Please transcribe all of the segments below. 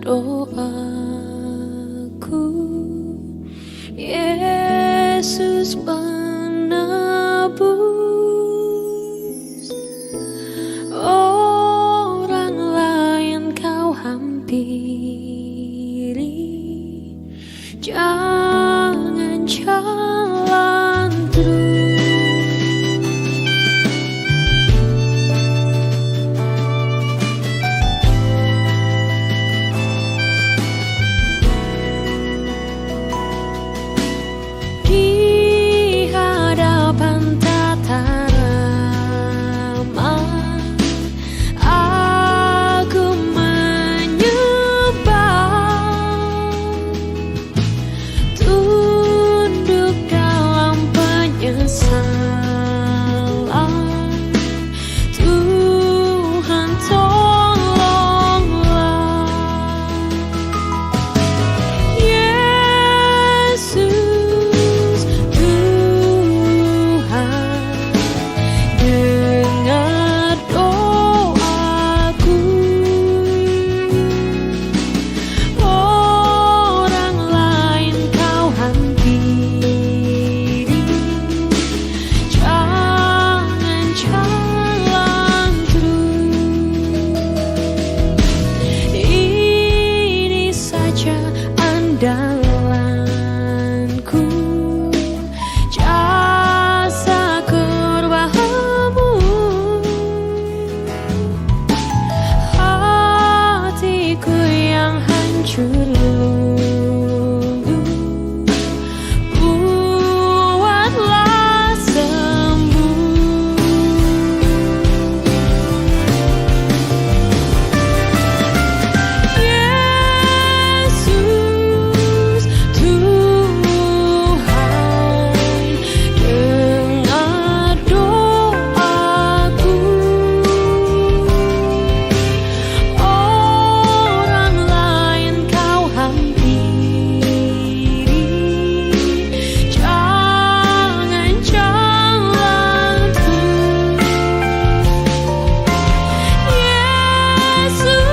doaku, Yesus penebus. Orang lain kau hampiri, jangan jalan terus. Di hadapan tata ramah, aku menyembah, tunduk dalam penyesalan. Tuhan tolonglah, Yesus Tuhan, dengar doaku. Orang lain kau hampiri, jangan jalan terus. Ini saja andalanku, jasa kurbamu. Hatiku yang hancur luluh, buatlah sembuh. Yesus Tuhan, dengar doaku. Orang lain kau hampiri, jangan jalan terus. Yesus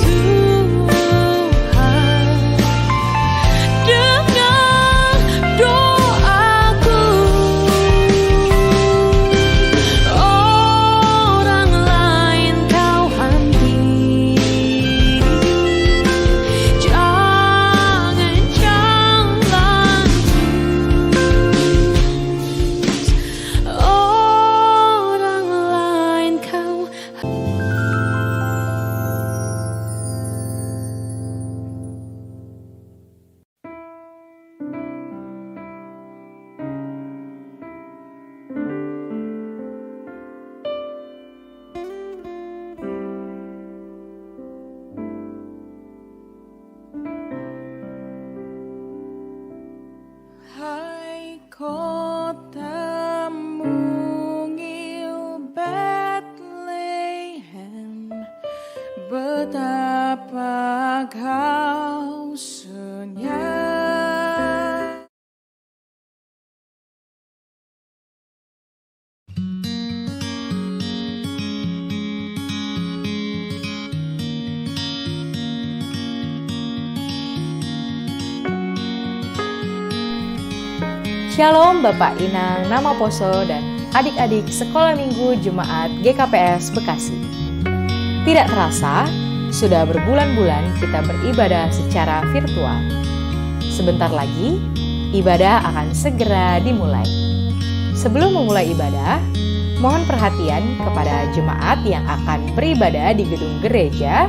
Tuhan, dengar doaku. Orang lain kau hampiri, jangan jalan terus. Orang lain kau. Hai kota mungil Bethlehem, betapa kau senyap. Shalom Bapak Inang, Nama Poso, dan adik-adik Sekolah Minggu Jemaat GKPS Bekasi. Tidak terasa, sudah berbulan-bulan kita beribadah secara virtual. Sebentar lagi, ibadah akan segera dimulai. Sebelum memulai ibadah, mohon perhatian kepada jemaat yang akan beribadah di gedung gereja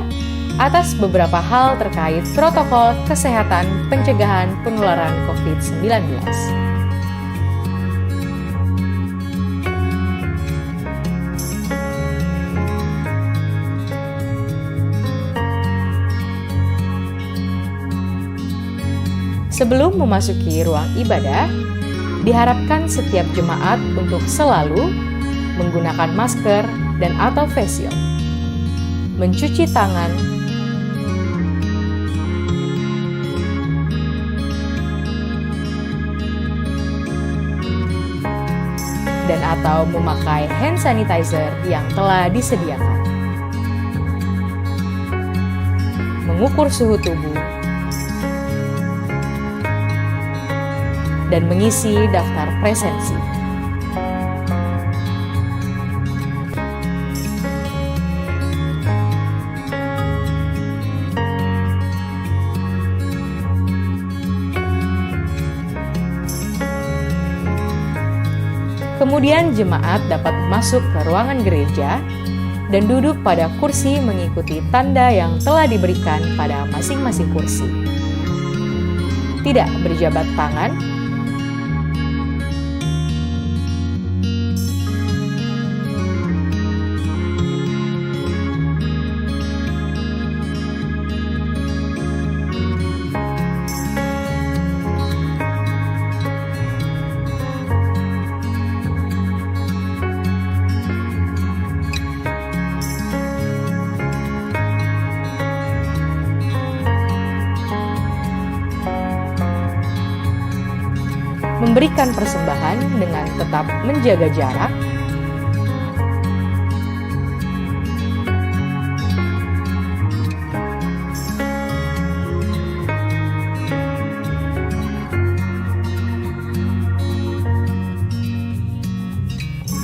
atas beberapa hal terkait protokol kesehatan pencegahan penularan COVID-19. Sebelum memasuki ruang ibadah, diharapkan setiap jemaat untuk selalu menggunakan masker dan atau face shield, mencuci tangan, dan atau memakai hand sanitizer yang telah disediakan. mengukur suhu tubuh, dan mengisi daftar presensi. Kemudian jemaat dapat masuk ke ruangan gereja dan duduk pada kursi mengikuti tanda yang telah diberikan pada masing-masing kursi. Tidak berjabat tangan, memberikan persembahan dengan tetap menjaga jarak,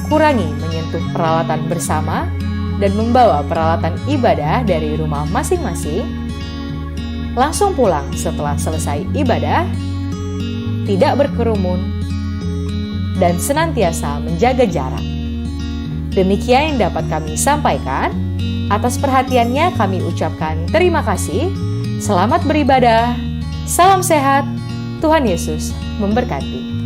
kurangi menyentuh peralatan bersama dan membawa peralatan ibadah dari rumah masing-masing, langsung pulang setelah selesai ibadah, tidak berkerumun, dan senantiasa menjaga jarak. Demikian yang dapat kami sampaikan. Atas perhatiannya kami ucapkan terima kasih. Selamat beribadah. Salam sehat. Tuhan Yesus memberkati.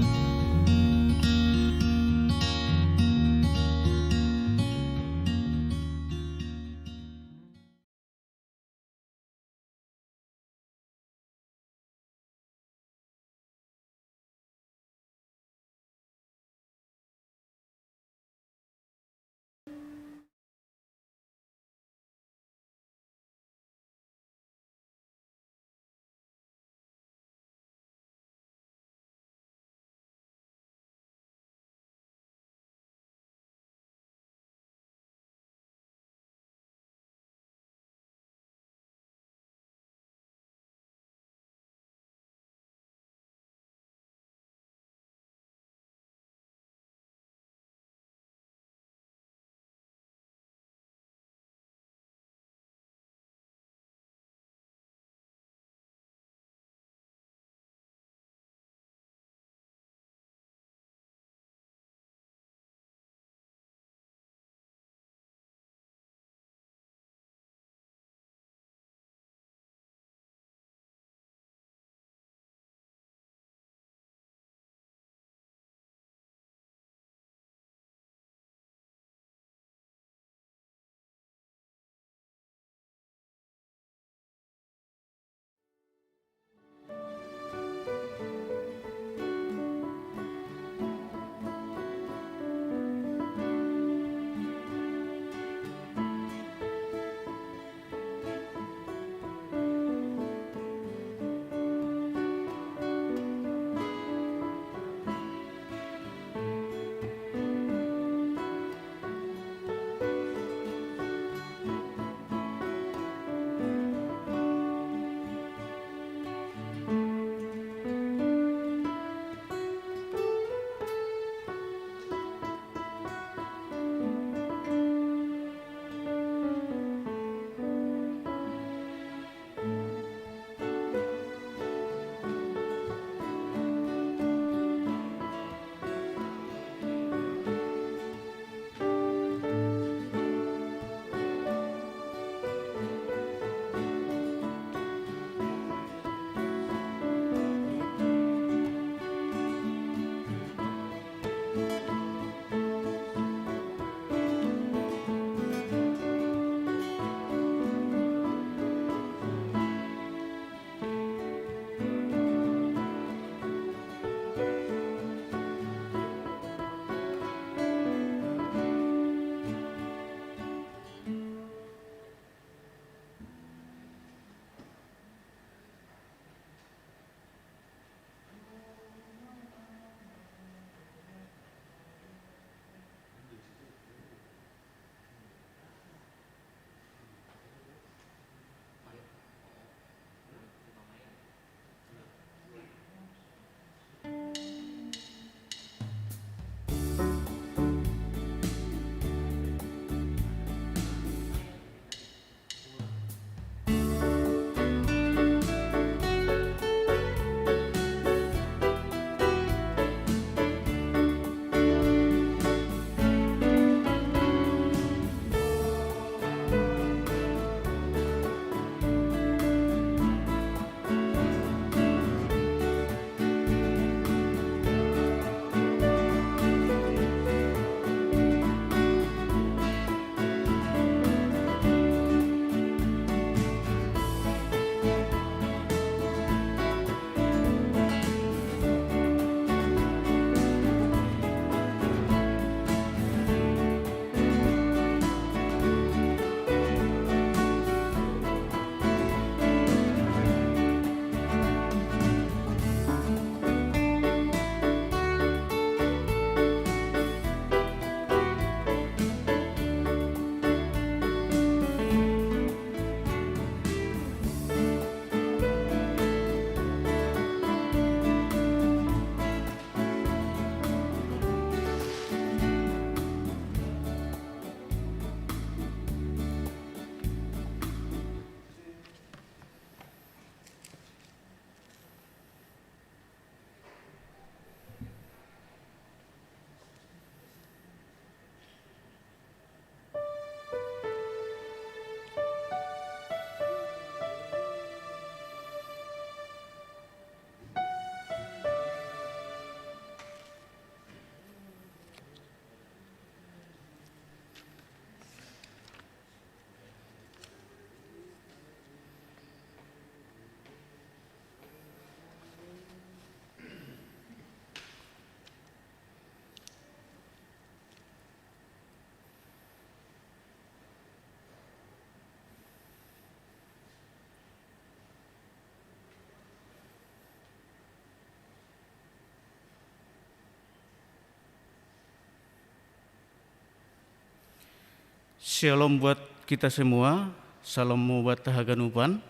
Shalom buat kita semua, salam buat Tahaganupan.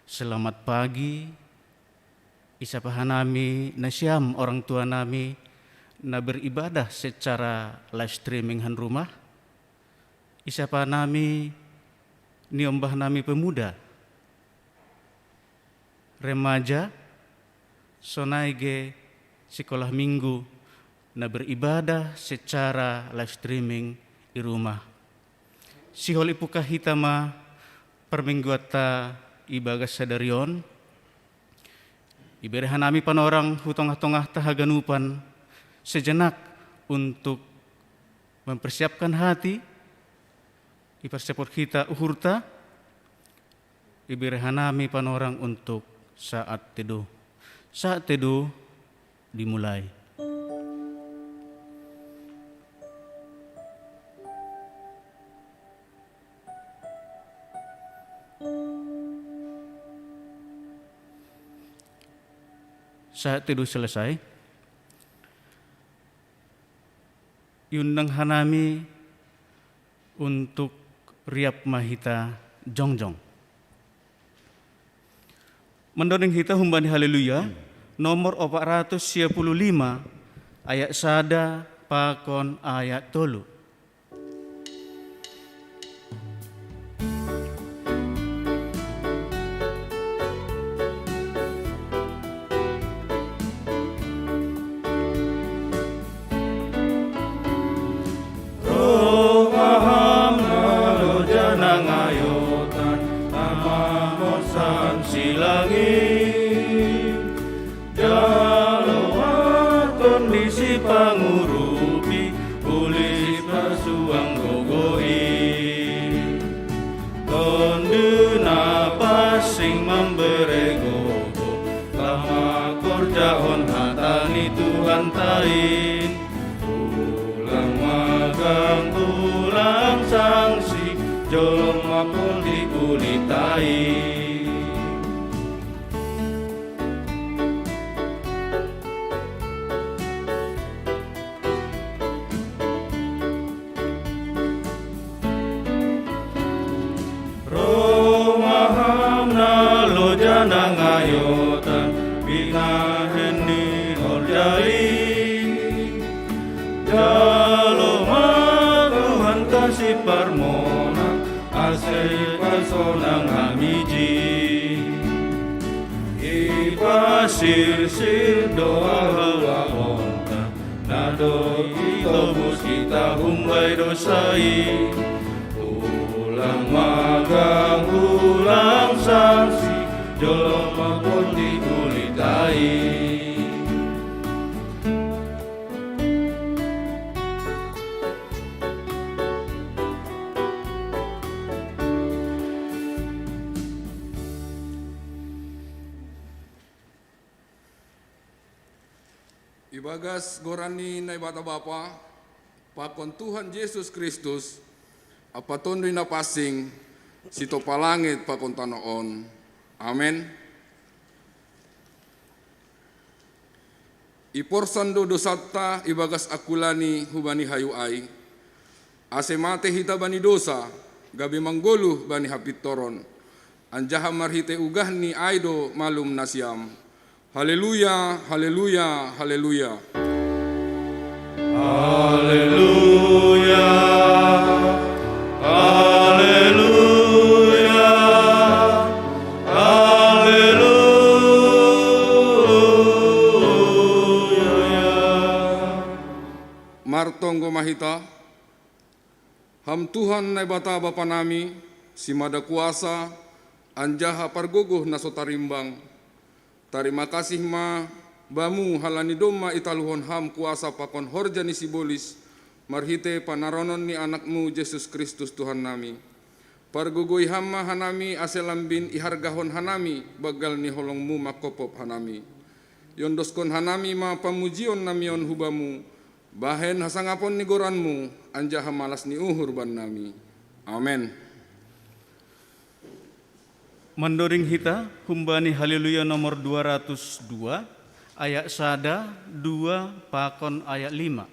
Selamat pagi. Isapa hanami nasyam orang tua nami na beribadah secara live streaming han rumah. Isapa nami niombah nami pemuda, remaja, sonaige sekolah minggu na beribadah secara live streaming di rumah. Sihol ipukah hitama permingguata ibagas sadarion. Iberehan nami panorang hutong-tongah Tahaganupan sejenak untuk mempersiapkan hati, ipersepot kita uhurta, iberehan nami panorang untuk saat teduh. Saat teduh dimulai. Saat teduh selesai, yundang hanami untuk riap mahita jongjong. Mendoreng hita humbani haleluya nomor 455 ayat sada pakon ayat 3. Pangurupi ulis pasuang gogoi tonduna pasing memberegogo lama korjaon hatani Tuhan tain ulang magang ulang sangsi jolong mapun dikulitai. Nangayotan binaheni orjali jalo Tuhan kasih parmona asai pasonang hamiji ipasir doa hawa onta nado itobus kita humbai dosai ulang magang ulang sanksi jolong maupun dikulitai. Ibagas gorani na ibata bapa, pakon Tuhan Yesus Kristus, apatondoy na pasing, sito palangit pakon tanoon. Amen. Iporsando dosata ibagas akulani hubani hayuai. Ase mate hita bani dosa, gabi manggoluh bani hapitoron. Anjaha marhite ugah ni aido malum nasyam. Haleluya, haleluya, haleluya. Haleluya. Haleluya. Martonggo mahita, ham Tuhan na bata bapa nami, si mada kuasa, anjaha pargogoh na sotarimbang. Tarima kasih ma, bamu halani doma italuhon ham kuasa pakon horjani sibolis, marhite panaronon ni anakmu Yesus Kristus Tuhan nami. Pargogoy hamma hanami aselambin ihargahon hanami, bagal ni holongmu makopop hanami. Yondoskon hanami ma pamujion namion hubamu, bahen hasangapon ni goranmu, anjaha malas ni uhur ban nami. Amen. Mendoring hita humbani haleluya nomor 202 ayat sada 2 pakon ayat 5.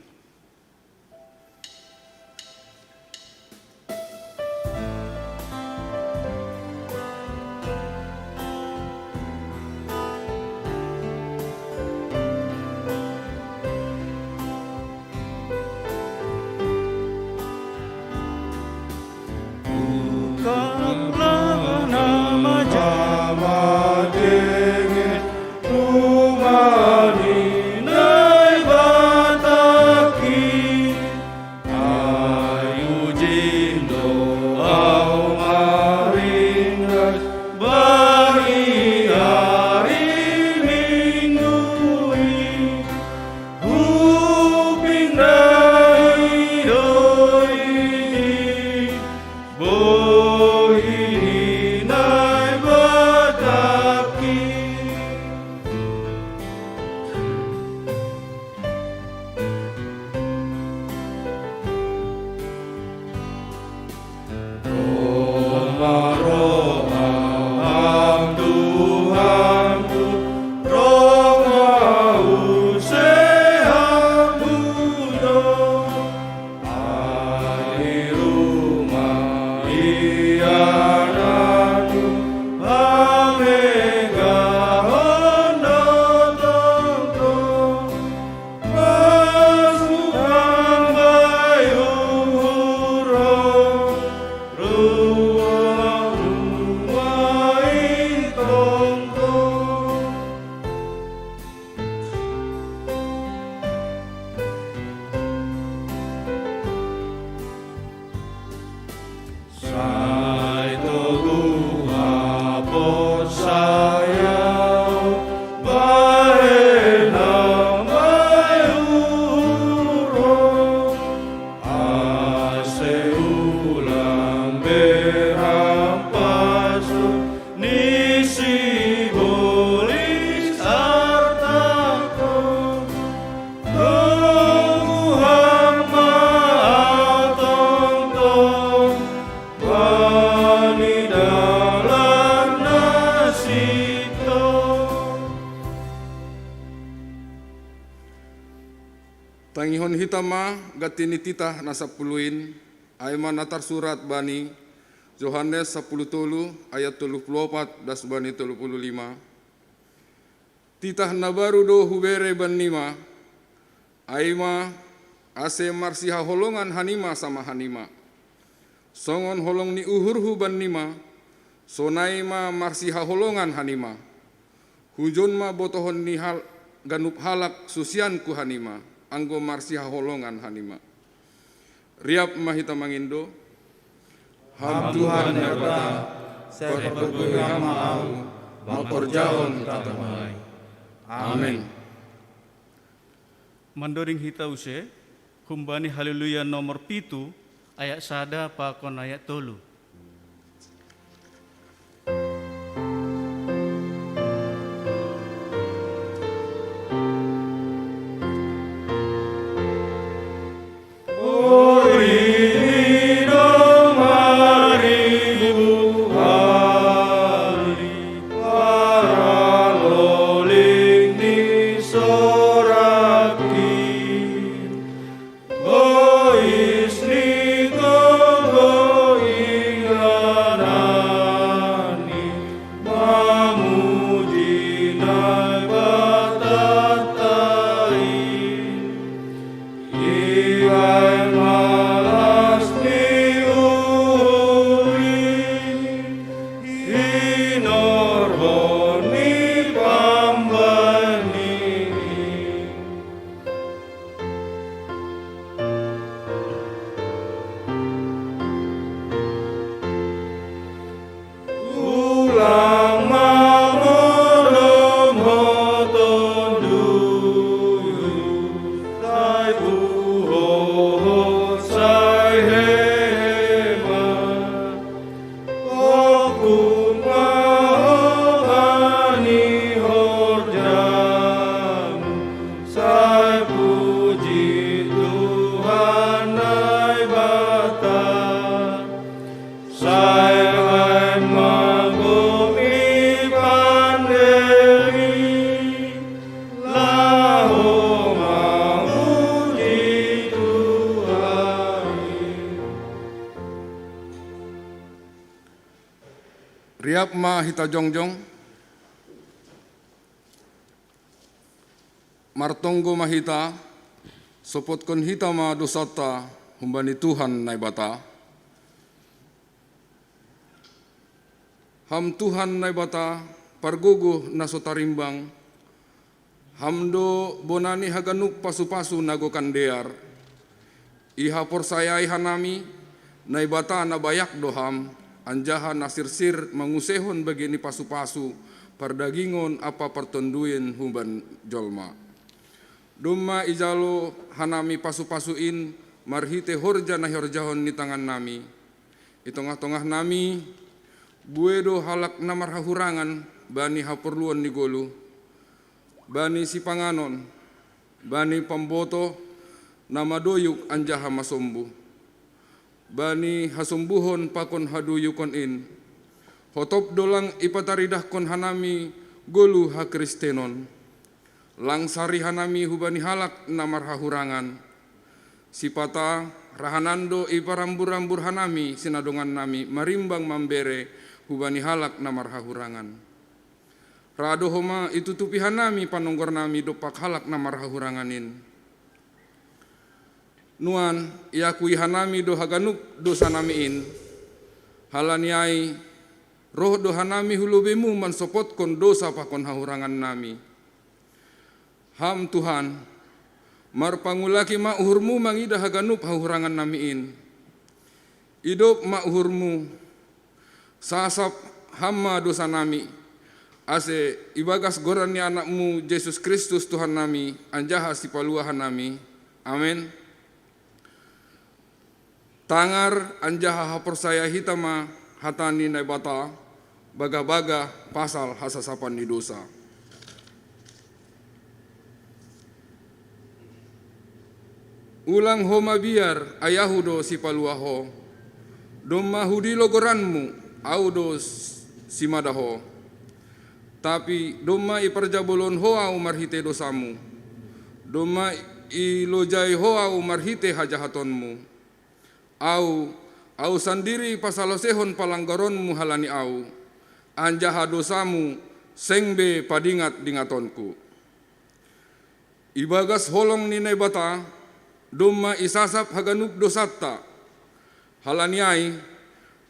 Tangihon hitama gatini titah nasapuluin aiman natar surat bani Yohanes 10 ayat 34 das bani 35. Titah nabaru do hubere banima aima ase marsiha holongan hanima sama hanima. Songon holong ni uhurhu banima sonaima marsiha holongan hanima. Hujon ma botohon ni hal ganup halak susian ku hanima. Anggo marsiha holongan hanima. Riap mahita mangindo. Ham Tuhan Nebata, saya pergoy hama au, mangkorjaon tatamai. Amin. Mandoring hita use, kumbani haleluya nomor 7, ayat sada pakon ayat 3. Riap ma hita jongjong, martonggo mahita, sopotkon hita ma dosata, humbani Tuhan naibata. Ham Tuhan naibata, pargugu nasotarimbang, hamdo bonani haganuk pasu-pasu nago kandear, iha porsayai hanami, naibata nabayak doham, anjaha nasirsir mangusehon begini pasu-pasu pardagingon apa pertonduin humban jolma. Dumma ijalo hanami pasu-pasuin marhite horja na horjahon ni tangan nami. i tongah-tongah nami buedo halak namar hahurangan bani haperluan ni golu, bani si panganon, bani pamboto nama doyuk anjaha masombu, bani hasumbuhon pakon haduyukon in, hotop dolang ipataridah kon hanami golu ha kristenon, langsari hanami hubani halak namar hahurangan, sipata rahanando iparambur-rambur hanami sinadongan nami marimbang mambere hubani halak namar hahurangan. Rado homa itutupi hanami panonggor nami dopak halak namar hahuranganin. Nuan iakui hanami do haganuk dosa namiin. Halaniai roh do hanami hulubemu mansopot kon dosa pakon hahurangan nami. Ham Tuhan, marpangulaki ma uhurmu mangida haganup hahurangan namiin. Idop ma uhurmu sasap hamma dosa nami. Ase ibagas goran ni anakmu Yesus Kristus Tuhan nami anjaha si paluahan nami. Amin. Tangar anjaha hapersaya hitama hatani naibata baga-baga pasal hasasapan di dosa. Ulang homa biar ayahudo si paluaho, doma hudilo goranmu audo si madaho, tapi doma iparjabolon hoa umarhite dosamu, doma ilojai hoa umarhite hajahatonmu, au sandiri pasalosehon palanggaronmu halani au, anjaha dosamu sengbe padingat dingatonku. Ibagas holong ni nebata, doma isasap haganuk dosatta, halaniai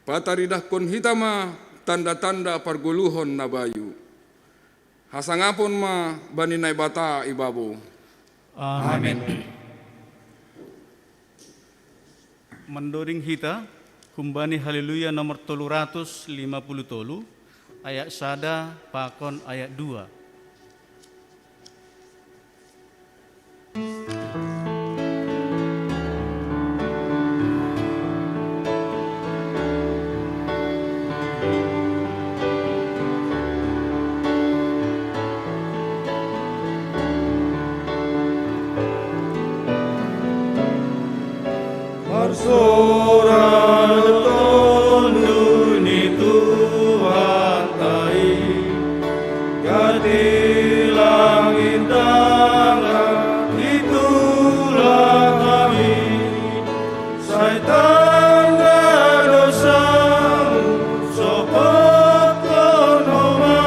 pataridah kon hitama tanda-tanda parguluhon nabayu. Hasangapon ma bani naibata ibabo. Amin. Mendoring hita kumbani haleluya nomor 350 tolu ayat sada pakon ayat 2. Soran tonu ni Tuhan tai, gati langit tangan itulah kami, saitan dosamu sopot konoma,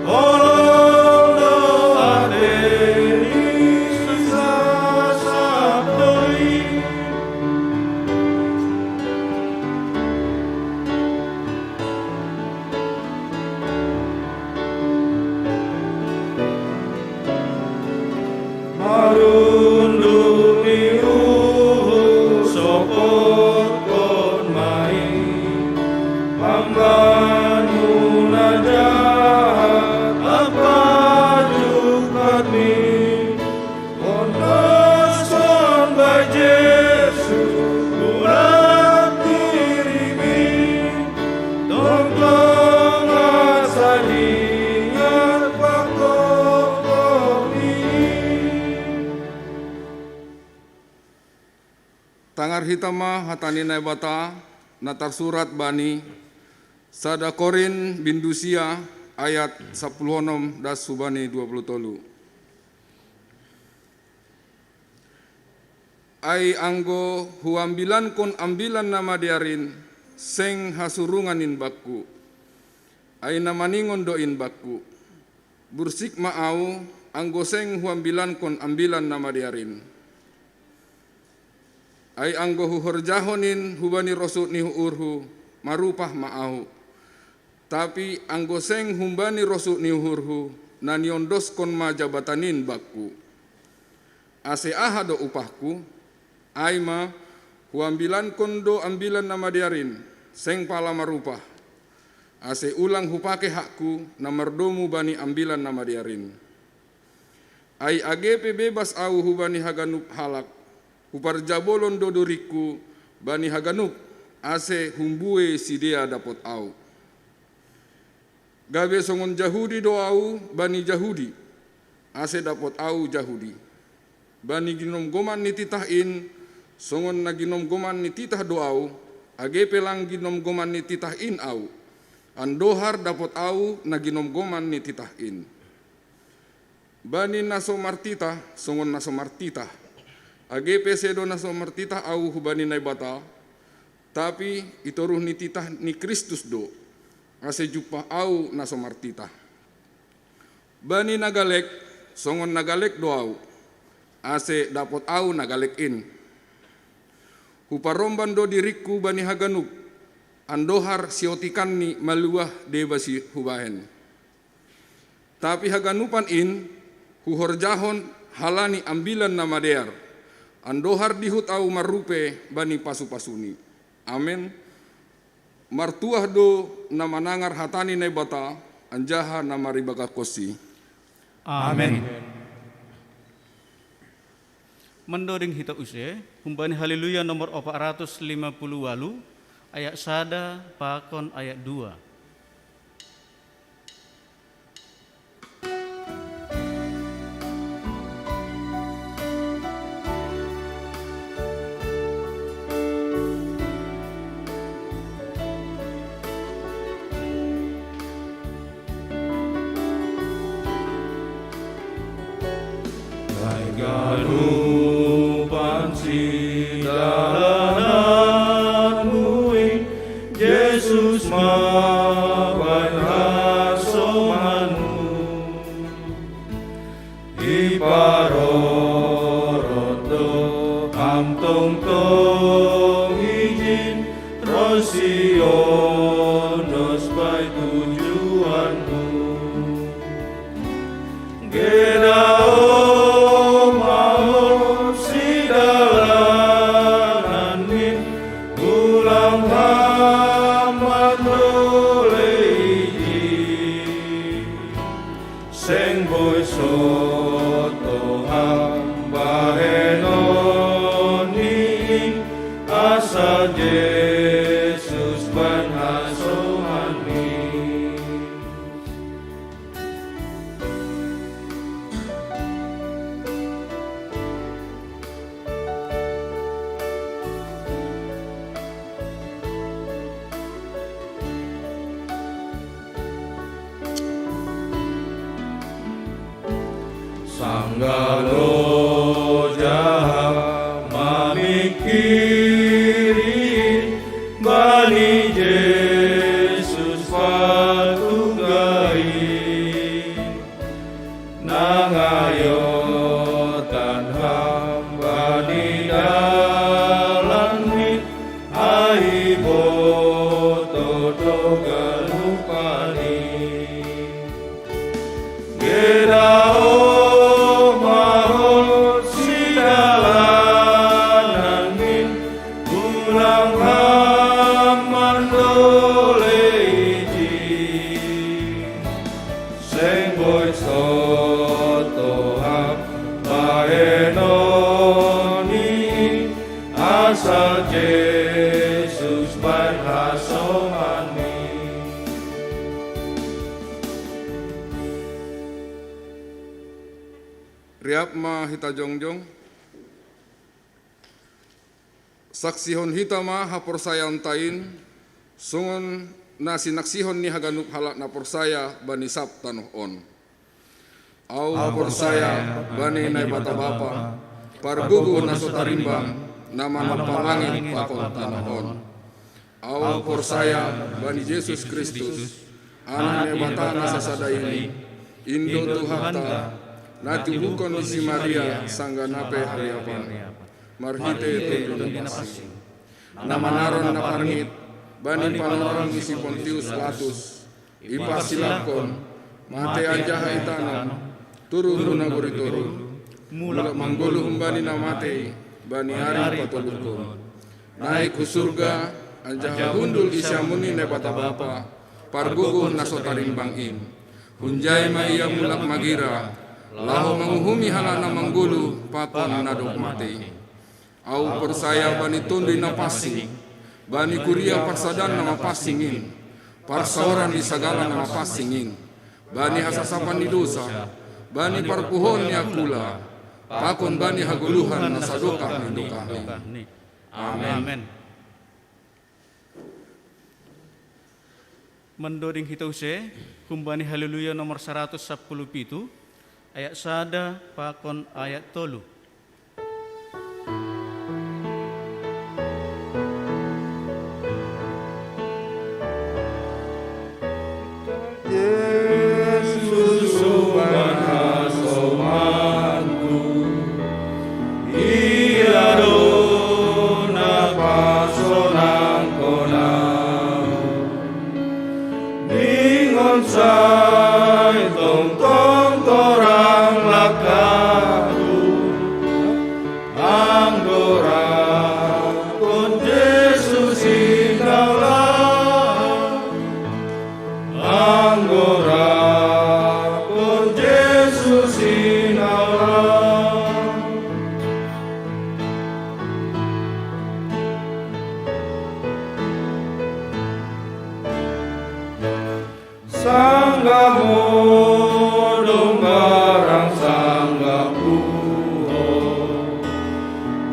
olong doa deni susah sabdoi. Marunduk niuh sopot kon mai, pambangun aja apa jukatmi, ondos kon by Yesus urat kirimi, tongtong asalinya pakok ini. Tangar hitama hatani naibata natar surat bani sada Korin bindusia ayat 10 das subani 20 tolu. Ai anggo huambilan kon ambilan nama diarin seng hasurunganin bakku. Ai namaningon doin bakku. Bursik maau anggo seng huambilan kon ambilan nama diarin. Ai anggo huhorjahonin hubani rosut ni urhu marupah maau. Tapi anggo seng humbani rosut ni urhu naniondos kon ma jabatanin bakku. Ase ahado upahku, ai ma huambilan kondo ambilan nama diarin, seng pala marupah. Ase ulang hupake hakku namardomu bani ambilan nama diarin. Ai agepe bebas au hubani haganup halak, uparjabolon dodoriku bani haganuk ase humbue si dia dapot au. Gabe songon Jahudi do au bani Jahudi, ase dapot au Jahudi. Bani ginom goman ni titahin, songon na ginom goman ni titah do au, age pelang ginom goman ni titahin au. Andohar dapot au na ginom goman ni titahin. Bani naso martita, songon naso martita. Age pesedo naso martita au hubani naibata, tapi itoruh ni titah ni Kristus do. Ase jupa au naso martita. Bani nagalek, songon nagalek do au. Ase dapot au nagalek in. Huparomban do diriku bani haganuk. Andohar siotikan ni maluah debasi hubahen. Tapi haganupan in, huhorjahon halani ambilan nama dear. Andohar dihut au marupe bani pasu-pasuni. Amen. Martuah do nama nangar hatani naibata, anjaha nama ribaga kosi. Amen. Mendoring hita use, humbani haleluya nomor 458, ayat sada pakon ayat 2. Ganupan si dalananmu, Yesus mawan hasomanmu, iparoroto hamtong tong izin rosionos pai tujuanmu. Gedao mau si dalanan min ulang hamat doleiji seng boy soto hamba henoni asa Yesus ban hasohani. Sanggalo jahat mamikiri bani Yesus patugai nangayotan hamba di dalam mit aiboto dogalupani. Gedao Yesus berhasohani. Riap ma hita jongjong, saksihon hita ma hapor saya ontain, sungon na sinaksihon ni haganuk halak na porsaya bani sab tanoh on. Au porsaya bani nai bata bapa, pargugu naso tarimbang, nama pamangin pakon tanahon. Au porsaya bani Yesus Kristus, anak bata nasa sadaini, Indo Tuhata, nati bukon isi Maria sangga nape hariapan, marhite tundunasi. Nama naron na parngit, bani panoron isi Pontius Latus, ipasilakon, mate anjaha itanon, turun na burituru, mulak manggulu humbani na mate, bani hari patulukun. Naik ke surga, anjaha hundul isyamuni nebata bapa, parguguh nasotarimbangin. Hunjai maiya mulak magira, lahu manguhumi halana manggulu, pakon nadok mate. Au persaya bani tundi napasi, Bani kuria parsadan nama pasingin, parsaoran di segala nama pasingin. Bani hasasapan di dosa, bani parpuhon ni akula, pakon bani haguluhan na sadokah ni dokahni. Amin. Mendoding hitause kumbani haleluya nomor 117 ayat sada pakon ayat 3. Yesus Tuhan asomanku, ia dona pasonang konang, ningon sai tong torang lakadu, anggora kon Yesus inaulah, anggora kon Yesus inaulah. Sanggamu dombarang sanggaku,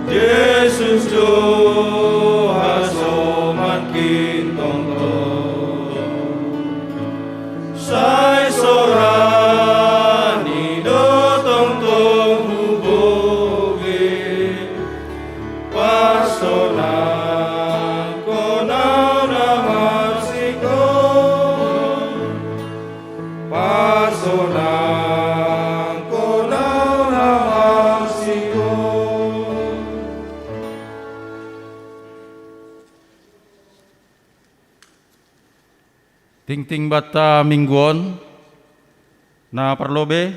Yesus jo hasoman kintong sai sorani dotong tong huboge pasonan konau namasiko, pasonan konau namasiko. Ting-ting bata mingguon na parlobe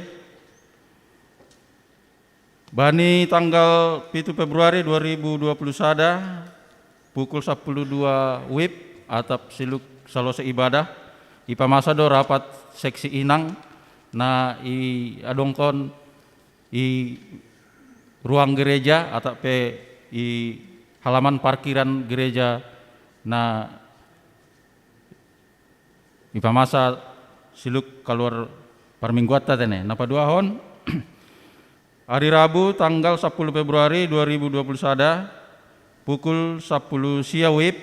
bani tanggal 7 Februari 2021 pukul 12 WIB atap siluk salose ibadah ipamasa do rapat seksi inang na i adongkon i ruang gereja atap pe i halaman parkiran gereja na ipamasa siluk keluar parmingguata tene napa dua hon hari Rabu tanggal 10 Februari 2021 pukul 10 sia WIB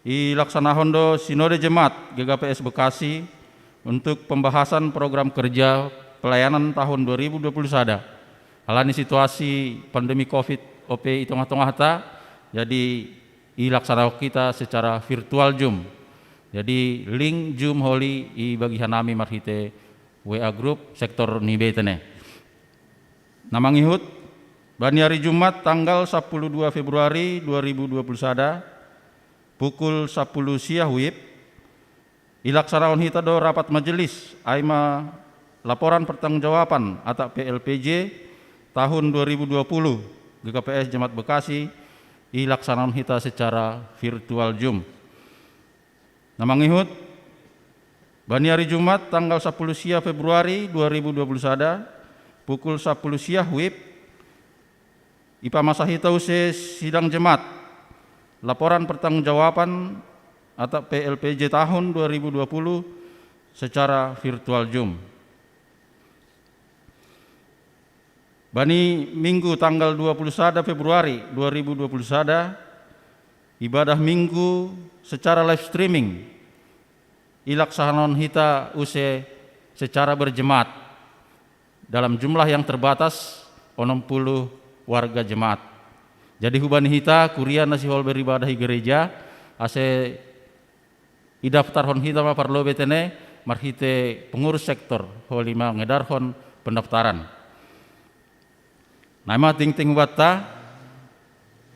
i laksanahon do Sinode Jemaat GKPS Bekasi untuk pembahasan program kerja pelayanan tahun 2021. Halani situasi pandemi Covid OP i tengah-tengah ta, jadi i laksanakan kita secara virtual Zoom. Jadi link Zoom holi i bagihan nami marhite WA group sektor nibe tene. Namangihut bani hari Jumat tanggal 12 Februari 2021 pukul 10 siang WIB ilaksanaon hita do rapat majelis aima laporan pertanggungjawaban atau PLPJ tahun 2020 GKPS Jemaat Bekasi ilaksanaon hita secara virtual Zoom. Namangihut bani hari Jumat tanggal 10 sia Februari 2021 pukul 10 sia WIB ipamasa hita use sidang jemaat laporan pertanggungjawaban atau PLPJ tahun 2020 secara virtual Zoom. Bani Minggu tanggal 21 Februari 2021 ibadah minggu secara live streaming ilaksanon hita use secara berjemaat dalam jumlah yang terbatas 60 warga jemaat. Jadi hubani hita kuria nasi hol beribadah di gereja ase idaftar hon hita ma parlo betene marhite pengurus sektor holima ngedarhon pendaftaran. Nama ting-ting wata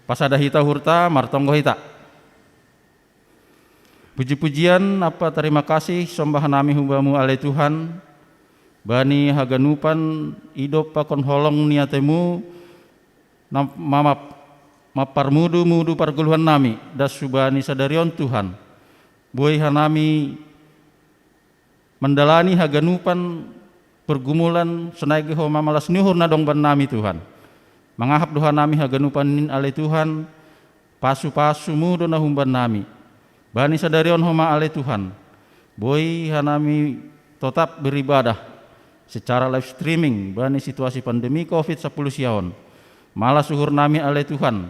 pasada hita hurta martonggo hita. Puji-pujian apa terima kasih sombahan nami humbamu ale Tuhan bani haganupan idop pakon holong niatemu maparmudu parguluhan nami das subani sadarion Tuhan boy hanami mendalani haganupan pergumulan senaigi ho mamalas nuhur nadong ban nami Tuhan mangahap doha nami haganupan ale Tuhan pasu-pasumu dona humban nami. Bani sadarion homa ale Tuhan. Boi hanami tetap beribadah secara live streaming bani situasi pandemi COVID-10 siaon. Malah suhur nami ale Tuhan.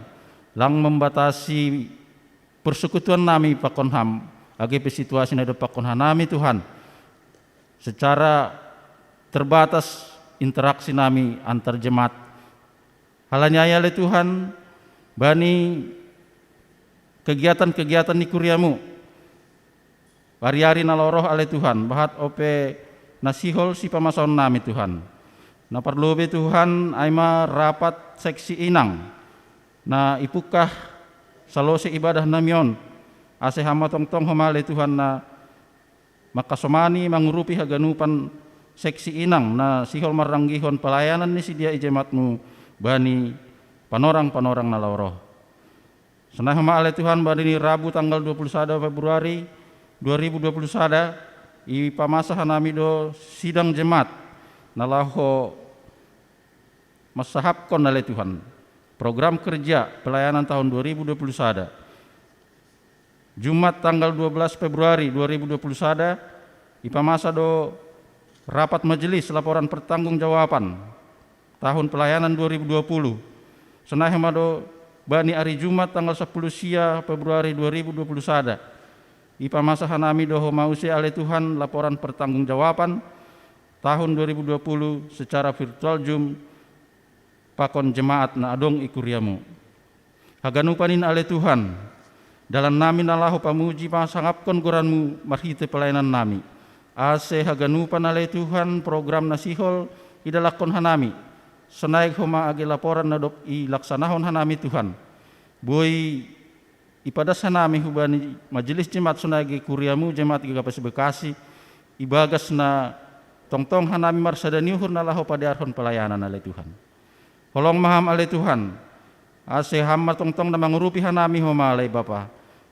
Lang membatasi persekutuan nami pakon ham. Agi situasi nada pakon hanami Tuhan. Secara terbatas interaksi nami antar jemaat. Halanya ya le Tuhan. Bani kegiatan-kegiatan di kuriamu hari-hari naloroh ale Tuhan bahat ope nasihol si pamasaon nami Tuhan na perlobe Tuhan aima rapat seksi inang na ipukah salose ibadah namion ase hama tongtong homale Tuhan na makasomani mangurupi haganupan seksi inang na sihol maranggihon pelayanan ni si dia ijematmu bani panorang-panorang naloroh. Senah hama ale Tuhan pada ini Rabu tanggal 21 Februari 2021 i pamasa hanami do sidang jemaat nalaho masahapkon ale Tuhan program kerja pelayanan tahun 2021 Jumat tanggal 12 Februari 2021 i pamasa do rapat majelis laporan pertanggungjawaban tahun pelayanan 2020 senah hama do bani hari Jumat tanggal 10 sia Februari 2021 ipa masa hanami doho mausi ale Tuhan laporan pertanggungjawaban tahun 2020 secara virtual Zoom pakon jemaat na adong ikuriamu haganupanin ale Tuhan dalam nami nalahu pamuji pasangapkon goranmu marhite pelayanan nami ase haganupan ale Tuhan program nasihol idalakon hanami senaik homa agi laporan nadop i laksanahon hanami Tuhan. Boy ipadas hanami hubani majelis jemaat sunagi kuriamu jemaat GKPS Bekasi ibagas na tongtong hanami marsadaniuhur nalaho pada arhon pelayanan ale Tuhan. Holong maham ale Tuhan. Ase hamma tongtong na mangurupi hanami homa ale Bapa.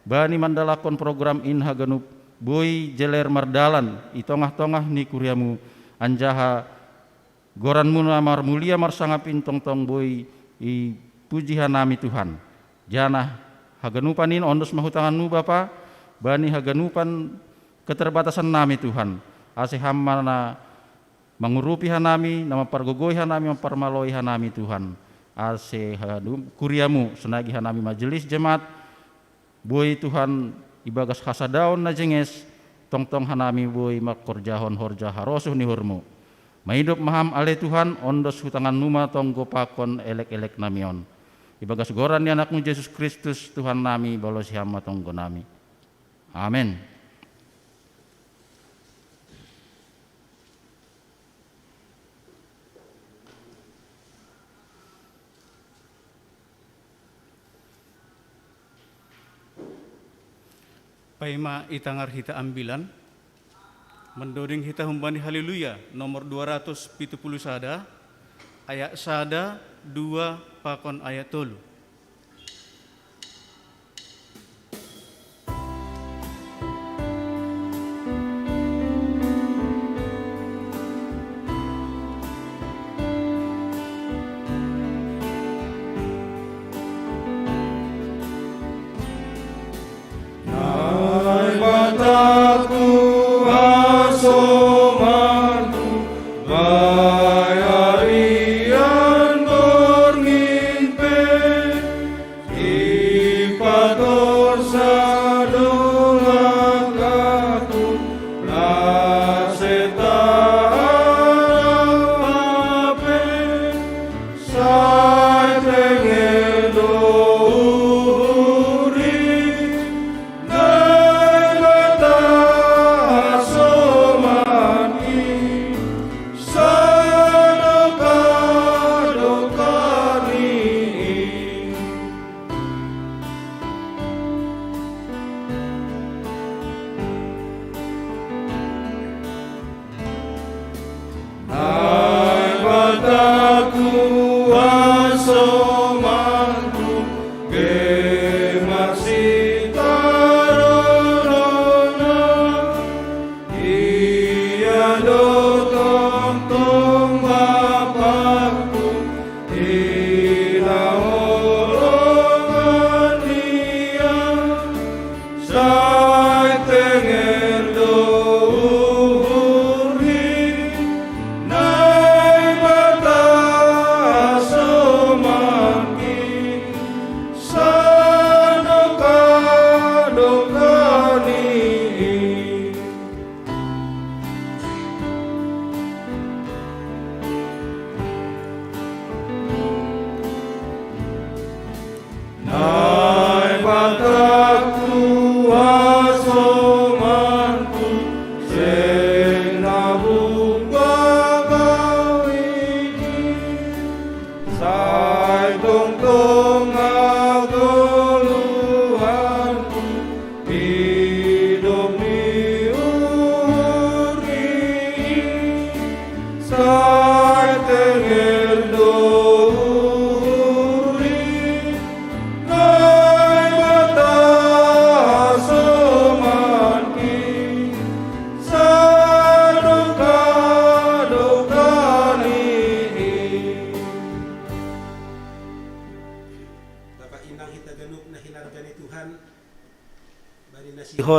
Bani mandalakon program in haganup boy jeler mardalan i tongah-tongah ni kuriamu anjaha goranmu namar mulia marsangapin tong-tong boy i puji hanami Tuhan. Jana haganupanin ondos mahutanganmu Bapa bani haganupan keterbatasan nami Tuhan. Ase hammana mangurupi hanami nama pargogoy hanami memparmaloi hanami Tuhan. Ase kuriamu senagi hanami majelis jemaat boy Tuhan ibagas hasadaon na jenges tong-tong hanami boy makorjahon horja harosuh nihurmu. Mahidup maham ale Tuhan ondos hutangan numa tonggo pakon elek-elek namion. Ibagas goran ni anakmu Yesus Kristus Tuhan nami bolos hama tonggo nami. Amin. Paima itangar hita ambilan mendoding hita humbani haleluya nomor 270 sada ayat sada 2 pakon ayat 3. Bataku asomanku bayarian gorngin pe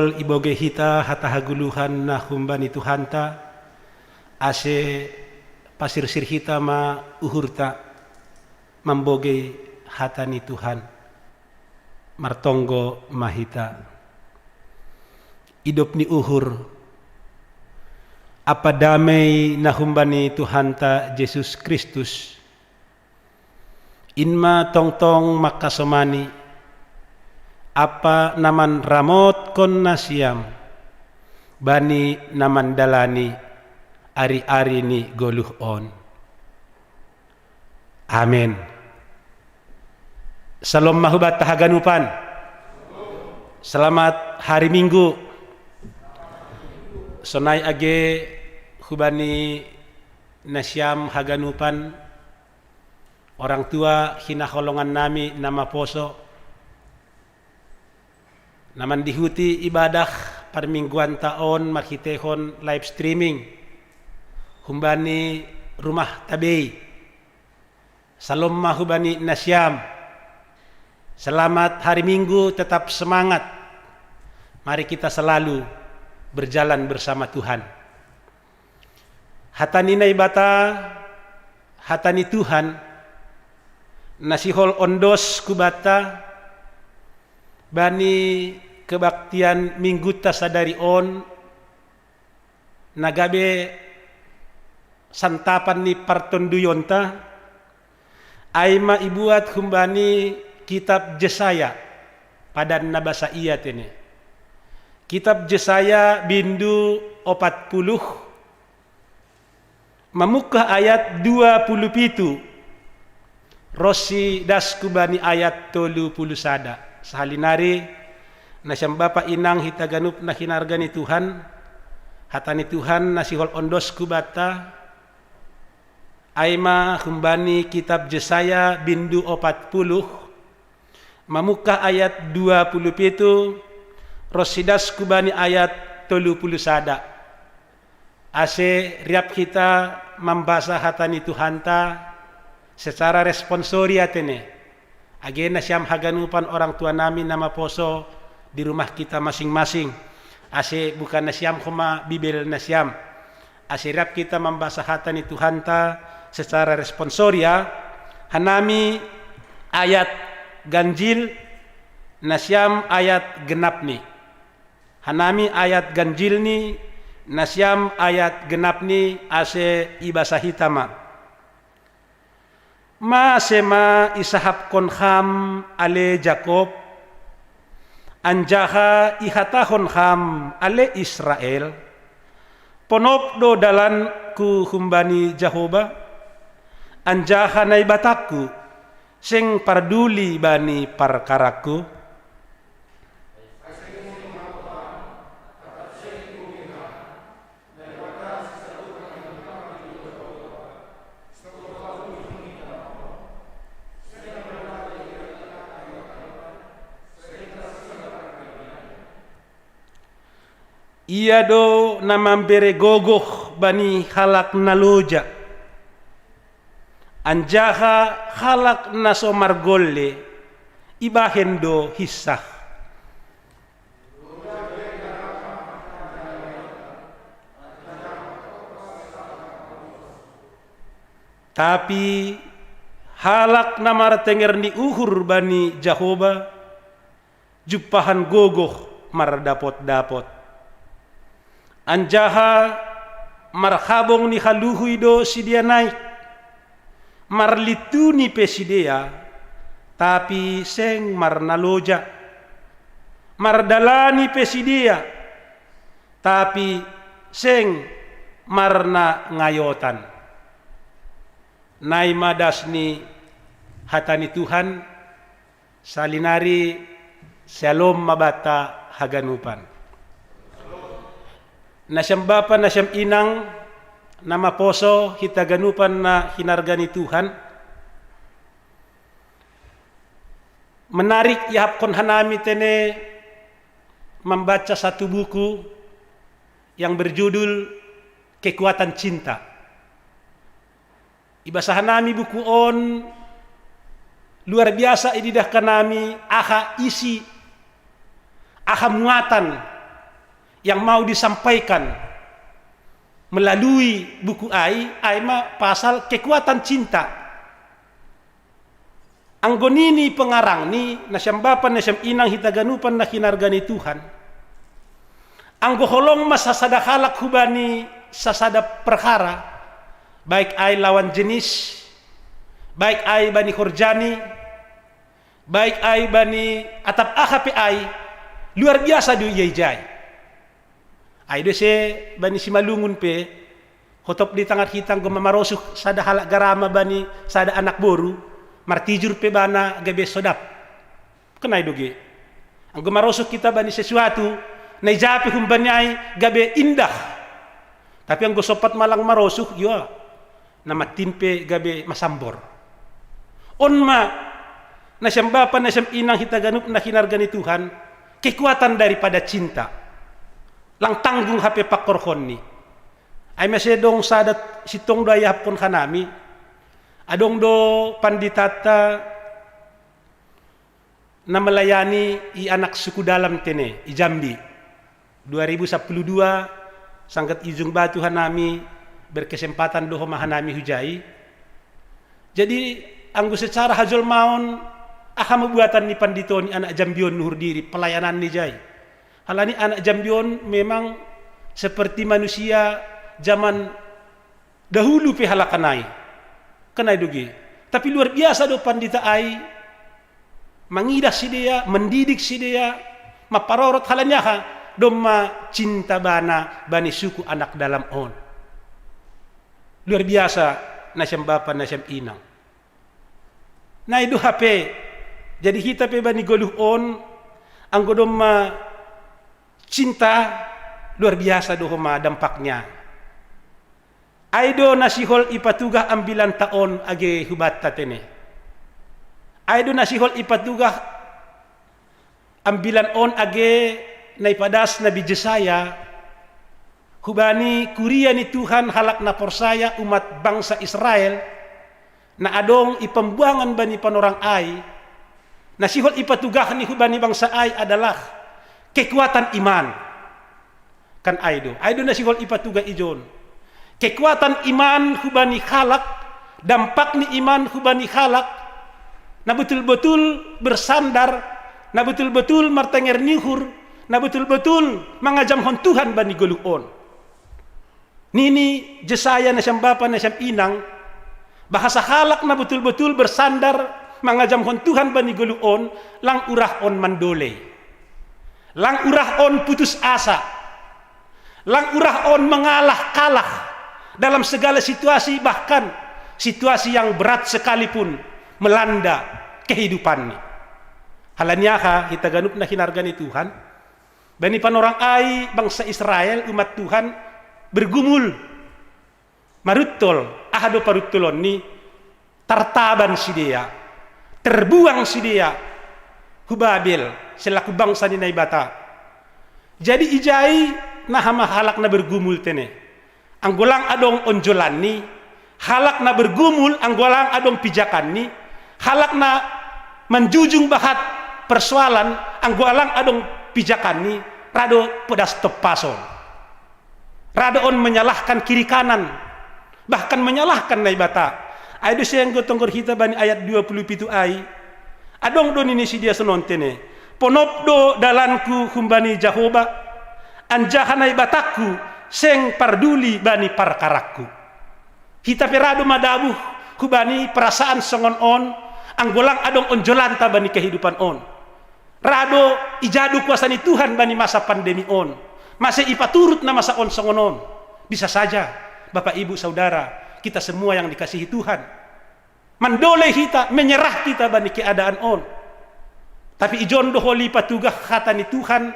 hol iboge hita hata haguluhan na humbani Tuhanta ase pasirsir hita ma uhurta mamboge hata ni Tuhan martonggo mahita idop ni uhur apa damai na humbani Tuhanta Yesus Kristus inma tongtong makasomani apa naman ramot kon nasiam bani naman dalani ari-ari ni goluh on. Amin. Salam mahubat tahaganupan. Selamat hari Minggu. Sonai age hubani nasiam haganupan orang tua hinaholongan nami nama poso naman dihuti ibadah permingguan taon makitehon live streaming humbani rumah tabei salam mahubani nasyam selamat hari Minggu tetap semangat mari kita selalu berjalan bersama Tuhan hatani naibata hatani Tuhan nasihol ondos kubata bani kebaktian minggu tasadari on nagabe santapan ni partonduyonta aima ibuat humbani kitab Jesaya pada nabasa iya tene kitab Jesaya bindu 40 memukah ayat 27 Rosi das kubani ayat 30 sada sahalinari nasyam bapa inang hitaganup na hinargani Tuhan hatani Tuhan nasihol ondos kubata aima humbani kitab Jesaya bindu 40 mamukah ayat 27 rosidas kubani ayat 30 sada ase riap kita membaca hatani Tuhanta secara responsoria tene agena siam haganupan orang tua nami nama poso di rumah kita masing-masing ase bukan nasiam koma bibel nasiam ase riap kita membaca hatani Tuhanta secara responsoria hanami ayat ganjil nasiam ayat genap ni hanami ayat ganjil ni nasiam ayat genap ni ase ibasa hitama ma sema isahap konham ale Jakob anjaha ihatahon ham ale Israel ponop do dalan ku humbani Jehovah anjaha naibataku sing parduli bani parkaraku ia do namambere gogoh bani halak naloja anjaha halak naso margolle ibahen do hissah tapi halak namar tenger ni uhur bani Jehovah jupahan gogoh mar dapot-dapot anjaha marhabong ni haluhui do sidia naik marlituni pesidia tapi seng marnaloja mardalani pesidia tapi seng marna ngayotan nai madas ni hatani Tuhan salinari shalom mabata haganupan nasyam bapa nasyam inang nama poso hitaganupan na hinargani Tuhan menarik yahapkon hanami tene membaca satu buku yang berjudul Kekuatan Cinta ibasa hanami buku on luar biasa ididah kanami aha isi aha muatan yang mau disampaikan melalui buku ai pasal kekuatan cinta. Anggonini pengarang ni nasyambapan nasyam inang hitaganupan na kinargani Tuhan. Anggo holong masasada halak hubani sasada perkara, baik ai lawan jenis, baik ai bani horjani, baik ai bani atap ahape ai, luar biasa du iyai. Ai do se bani simalungun pe hotop di tangat hitang gumamarosuh sada halak garama bani sada anak boru martijur pe bana gabe sodap kenai doge ang gumarosok kita bani sesuatu na ijapi humbanyai gabe indah tapi ang gusopat malang marosok yo na matimpe gabe masambor onma na siyang bapa na siyang inang hitaganup na kinargani Tuhan kekuatan daripada cinta lang tanggung hape pakorhon ni ay masedong sadat sitong daya hapon kanami adong do panditata na melayani i anak suku dalam tene i Jambi 2012 sangkat ijung batu hanami berkesempatan do hanami hujai jadi anggo secara hajol maon aha mabuatan ni pandito ni anak Jambion nuhur diri pelayanan ni jai halani anak Jambion memang seperti manusia zaman dahulu pe halakanai kenai dugi tapi luar biasa do pandita ai mangidah si dia mendidik si dia maparorot halanya ha domma cinta bani suku anak dalam on luar biasa nasyam bapa nasyam inang na idu hape jadi kita pe bani goluh on anggo domma cinta luar biasa do homa dampaknya Aido nasihol ipatugah ambilan taon age hubat tatene. Aido nasihol ipatugah ambilan on age naipadas nabi Jesaya hubani kuria ni Tuhan halak na porsaya umat bangsa Israel na adong ipembuangan bani panorang ai nasihol ipatugah ni hubani bangsa ai adalah kekuatan iman kan aido nasihol ipatugah ijon kekuatan iman hubani halak dampak ni iman hubani halak na betul-betul bersandar na betul-betul martenger nihur na betul-betul mangajam hon Tuhan bani goluon nini Jesaya na siyang bapa na siyang inang bahasa halak na betul-betul bersandar mangajam hon Tuhan bani goluon lang urah on mandole lang urah on putus asa lang urah on mengalah kalah dalam segala situasi bahkan situasi yang berat sekalipun melanda kehidupannya. Halanya kita ganup na hinargani Tuhan. Bani panorang ai bangsa Israel umat Tuhan bergumul marutol ahado parutulon ni tartaban si dia terbuang si dia hubabil selaku bangsa ni naibata. Jadi ijai nah halak na bergumul tene. Anggolang adong onjolan ni halak na bergumul anggolang adong pijakan ni halak na menjujung bahat persoalan anggolang adong pijakan ni rado pedas tepason rado on menyalahkan kiri kanan bahkan menyalahkan naibata aido sayang gotonggor kita bani ayat 27 ai adong don ini si dia senontene ponop do dalanku humbani Jahoba anjahanai bataku seng parduli bani parkaraku kita perado madabu kubani perasaan songon on anggolang adong onjolanta bani kehidupan on rado ijadu kuasani Tuhan bani masa pandemi on masih ipaturut na masa on songon on bisa saja Bapak Ibu Saudara kita semua yang dikasihi Tuhan mandole kita menyerah kita bani keadaan on tapi ijon doholi patugah kata ni Tuhan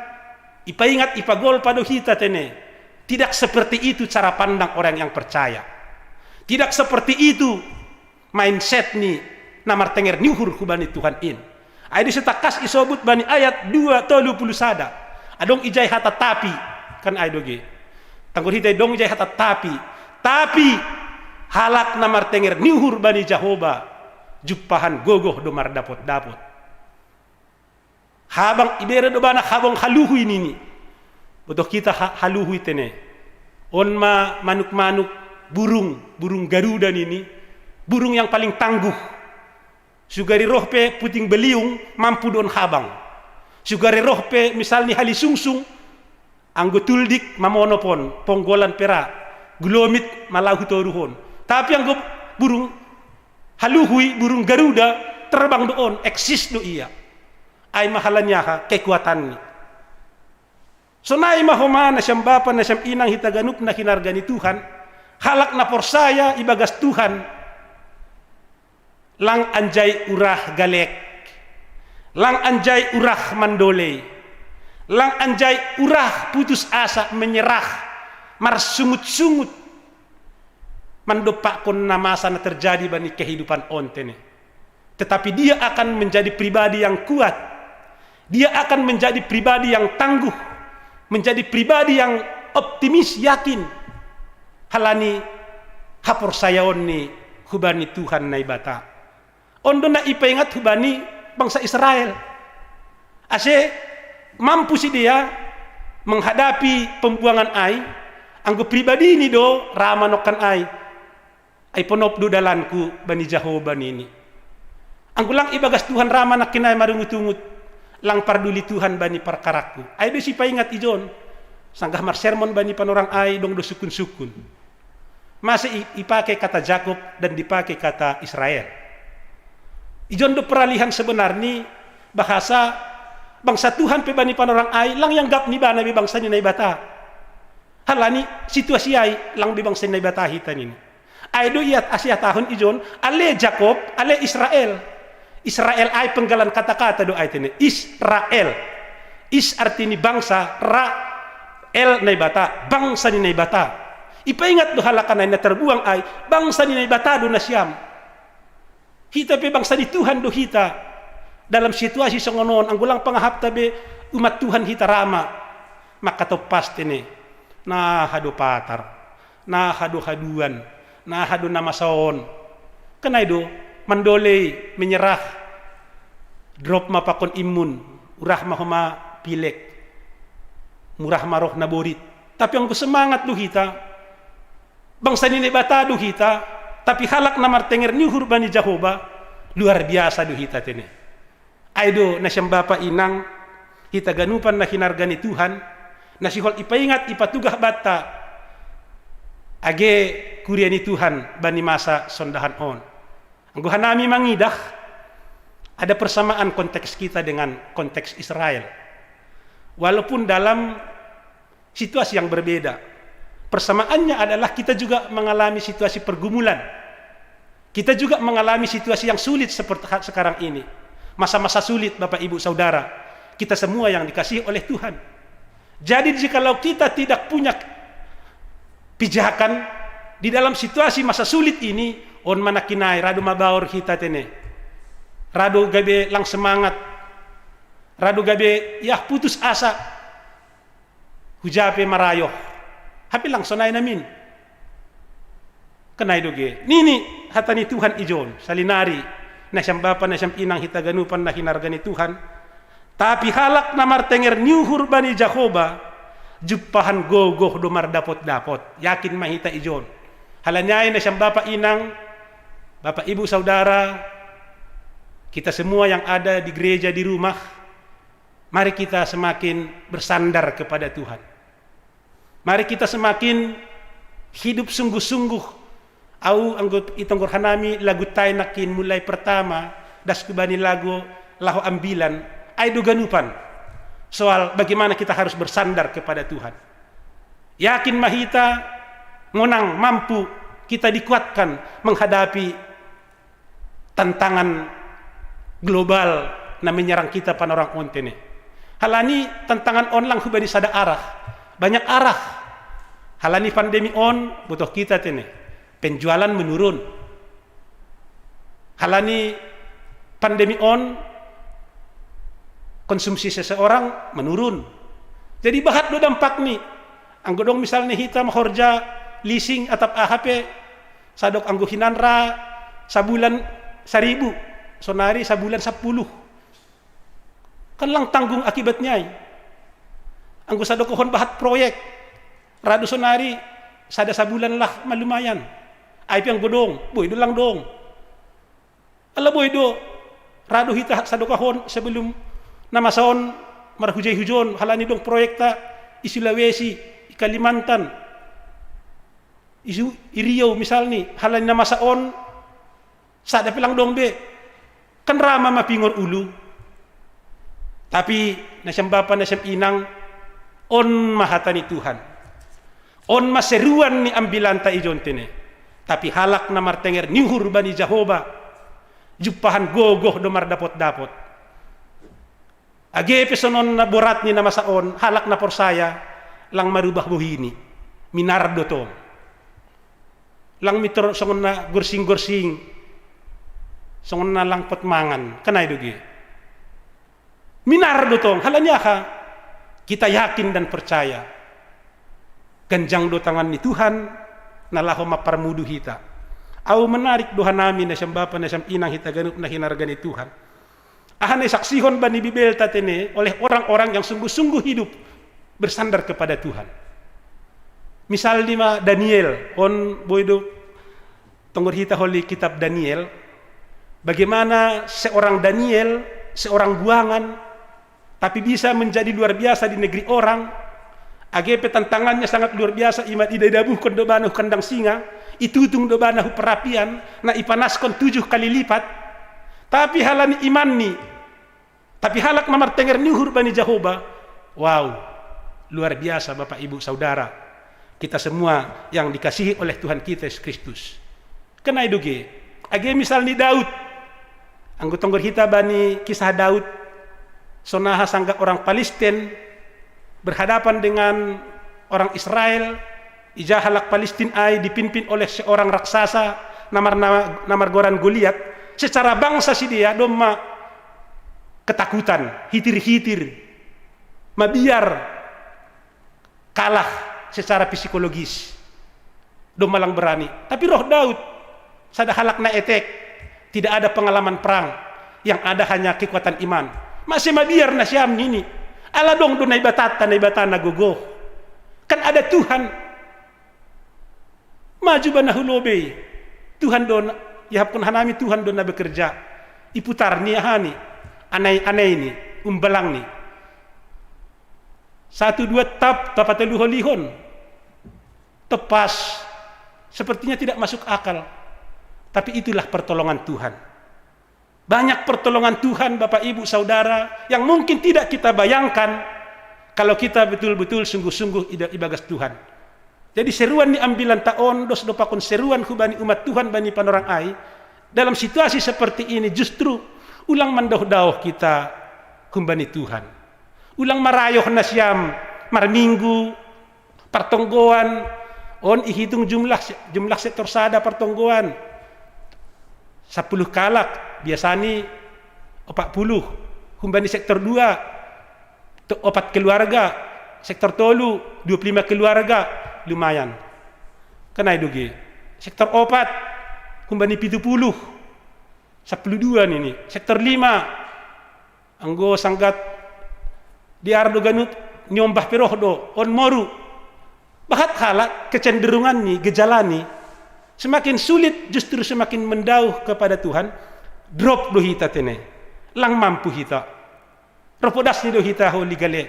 ipaingat ipagol pado kita tene tidak seperti itu cara pandang orang yang percaya. Tidak seperti itu mindset ni namar tenger nyuhur kubani Tuhan in. Aidi setakas isobut bani ayat 2:30 sada. Adong ijai hata tapi kan aidoge. Tanggur hitai dong ijai hata tapi halak namar tenger nyuhur bani Jahoba jupahan gogoh domar dapot. Habang ibere do bana habang haluhu ini. Butuh kita haluhu itene. On manuk-manuk burung Garuda ini, burung yang paling tangguh. Sugari roh pe puting beliung mampu don habang. Sugari roh pe misalnya hali sungsung, anggo tuldik mamonopon, ponggolan pera, glomit malahu toruhon. Tapi anggo burung haluhui, burung Garuda terbang doon, eksis do iya. Ay mahalannya ka kekuatan ni. So naay mahoma na siyang bapa na siyang inang hitaganup na kinarga ni Tuhan, halak na porsaya ibagas Tuhan, lang anjay urah galek, lang anjay urah mandole, lang anjay urah putus asa menyerah, marsungut-sungut, mandopak kon na masa na terjadi bani kehidupan ontene. Tetapi dia akan menjadi pribadi yang kuat, dia akan menjadi pribadi yang tangguh, menjadi pribadi yang optimis, yakin. Halani hapor sayaon ni hubani Tuhan na ibata. Ondo na ipaingat hubani bangsa Israel. Ase mampu si dia menghadapi pembuangan ai, anggo pribadi ini do ramanokan ai ponop do dalanku bani Jehovah ini. Anggo lang ibagas Tuhan rama na kinay marungutungut, lang parduli Tuhan bani perkaraku. Ay do si paingat ijon, sanggah marsermon bani panorang ai dong do sukun-sukun. Masih ipakai kata Jakob dan dipakai kata Israel. Ijon do peralihan sebenarnya bahasa bangsa Tuhan pe bani panorang ai lang yang gap ni bana bi bangsa ni naibata. Halani situasi ai lang bi bangsa ni naibata hitan ini. Ai do iat Asia tahun ijon ale Jakob, ale Israel. Israel ai penggalan kata-kata do ai tene Israel. Is artini bangsa, ra el naibata, bangsa ni naibata. Ipaingat do halakan na terbuang ai bangsa ni naibata do na siyam. Hita pe bangsa di Tuhan do hita dalam situasi songonon anggulang pangahap tabe umat Tuhan hita rama makatopas tene na hado patar na hado haduan na hado namasaon kenay do mandole menyerah drop mapakon imun urah mahoma pilek murah maroh naborit tapi ang semangat do hita bangsa ni bata do hita tapi halak na martenger ni hurbani Jehovah luar biasa do hita tene. Aido na siyang bapa inang hita ganupan na hinarga ni Tuhan na sihol ipaingat ipatugah bata age kurya ni Tuhan bani masa sondahan on. Ang hanami mangidah ada persamaan konteks kita dengan konteks Israel. Walaupun dalam situasi yang berbeda. Persamaannya adalah kita juga mengalami situasi pergumulan. Kita juga mengalami situasi yang sulit seperti sekarang ini. Masa-masa sulit Bapak Ibu Saudara. Kita semua yang dikasihi oleh Tuhan. Jadi jikalau kita tidak punya pijakan di dalam situasi masa sulit ini, on manakinay, rado mabaor kita tene. Rado gabe lang semangat. Rado gabe yah putus asa. Hujape marayoh. Hapi lang sonay namin. Kanay doge. Nini hatani Tuhan ijon salinari na siyang bapa na siyang inang hitaganupan na hinarga ni Tuhan. Tapi halak na martenger niuhur ba ni Jehovah jupahan gogoh dumar dapot-dapot. Yakin mahita ijon. Halanyay na siyang bapa inang, Bapak Ibu Saudara, kita semua yang ada di gereja di rumah, mari kita semakin bersandar kepada Tuhan. Mari kita semakin hidup sungguh-sungguh. Au anggot itong hanami lagu tayo nakin mulai pertama das kubani lagu lahu ambilan ay duganupan soal bagaimana kita harus bersandar kepada Tuhan. Yakin mahita ngonang mampu kita dikuatkan menghadapi tantangan global na menyerang kita panorang ontene. Halani tantangan on lang hubani sada arah. Banyak arah. Halani pandemi on, butuh kita tene. Penjualan menurun. Halani pandemi on, konsumsi seseorang menurun. Jadi bahat do dampak ni. Anggo dong misalnya hita mahorja leasing atap AHP, sadok anggo hinanra sabulan 1.000, sonari sabulan 10. Kan lang tanggung akibatnya. Anggo sado kohon bahat proyek. Rado sonari sada sabulan lah malumayan. Ay piang bodong, boy do lang dong. Ala boy do rado hita sado kahon sebelum namasaon marhujay-hujon halani dong proyek ta i Sulawesi, i Kalimantan, i Riau misalni halani namasaon sada pilang dong be. Kan rama mapingon ulu. Tapi nasyam bapa nasyam inang on mahatani Tuhan. On maseruan ni ambilan ta ijon tene. Tapi halak na martenger nihur bani Jehovah. Jupahan gogoh do mardapot-dapot. Age pesonon na borat ni na masaon, halak na porsaya, lang marubah buhini. Minardo to. Lang mitro songon na gorsing-gorsing. Songon na lang potmangan. Kanay dugi. Minardo tong, halanya ka, kita yakin dan percaya. Ganjang do tangan ni Tuhan, nalaho maparmudu hita. Au menarik doha namin na siyang bapa na siyang inang hita ganup na hinarga ni Tuhan. Ahan ay saksihon ba ni Bibel tatene oleh orang-orang yang sungguh-sungguh hidup bersandar kepada Tuhan. Misal lima Daniel, on boydo tonggor hita holi kitab Daniel, bagaimana seorang Daniel, seorang buangan, tapi bisa menjadi luar biasa di negeri orang. AGP tantangannya sangat luar biasa. Imat idadabuh kondo banahu kandang singa, itutung do banahu perapian, na ipanaskon 7 kali lipat. Tapi halani iman ni, tapi halak mamartenger nuhur bani Jehovah. Wow, luar biasa Bapak Ibu Saudara. Kita semua yang dikasihi oleh Tuhan kita Yesus Kristus. Kenai doge, age misal ni Daud. Anggotonggor hita bani kisah Daud. Sonaha sangga orang Palestina berhadapan dengan orang Israel. Ija halak Palestina ay dipimpin oleh seorang raksasa namar goran Goliat. Secara bangsa si dia doma ketakutan, hitir-hitir, mabiar kalah secara psikologis. Doma lang berani. Tapi roh Daud sada halak na etek, tidak ada pengalaman perang, yang ada hanya kekuatan iman. Masih mabiar na siyam nini. Ala dong do naibatan nagogo. Kan ada Tuhan. Maju ba nahulobe. Tuhan don, yahapun hanami Tuhan don na bekerja. Iputar ni hani. Anay-anay ni. Umbalang ni. 1, 2 tapatelu holihon. Tepas. Sepertinya tidak masuk akal. Tapi itulah pertolongan Tuhan. Banyak pertolongan Tuhan Bapak Ibu Saudara yang mungkin tidak kita bayangkan kalau kita betul-betul sungguh-sungguh ibagas Tuhan. Jadi seruan ni ambilan taon dos dopakon seruan hubani umat Tuhan bani panorang ai dalam situasi seperti ini justru ulang mandoh-daoh kita humbani Tuhan. Ulang marayoh na siyam marminggu pertonggoan on ihitung jumlah sektor sada pertonggoan 10 kalak biasanya 40 humbani sektor 2 4 keluarga sektor tolu 25 keluarga lumayan kenai doge sektor 4 humbani 70 12 nini sektor 5 anggo sanggat diardo ganut nyombah perohdo on moru bahat halak kecenderungan ni gejala ni semakin sulit justru semakin mendauh kepada Tuhan. Drop do hita tene. Lang mampu hita. Ropodas ni do hita holi gale.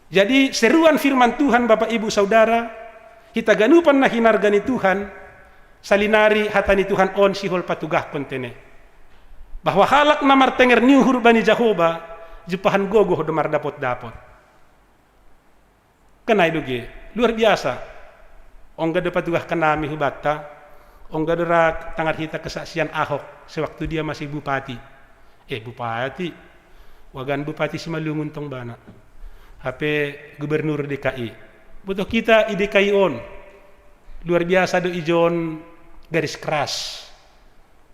Jadi seruan firman Tuhan Bapak Ibu Saudara, hita ganupan na hinargani Tuhan, salinari hatani Tuhan on sihol patugah kontene. Bahwa halak na martenger niuhur bani Jehovah, jupahan gogoh do mardapot-dapot. Kenai doge, luar biasa. Ongga do patugah kanami hubata. Ongga dorak tangar hita kesaksian Ahok sewaktu dia masih bupati. Bupati. Wagan bupati Simalungun tong bana. HP gubernur DKI. Butuh kita i DKI on. Luar biasa do ijon garis keras.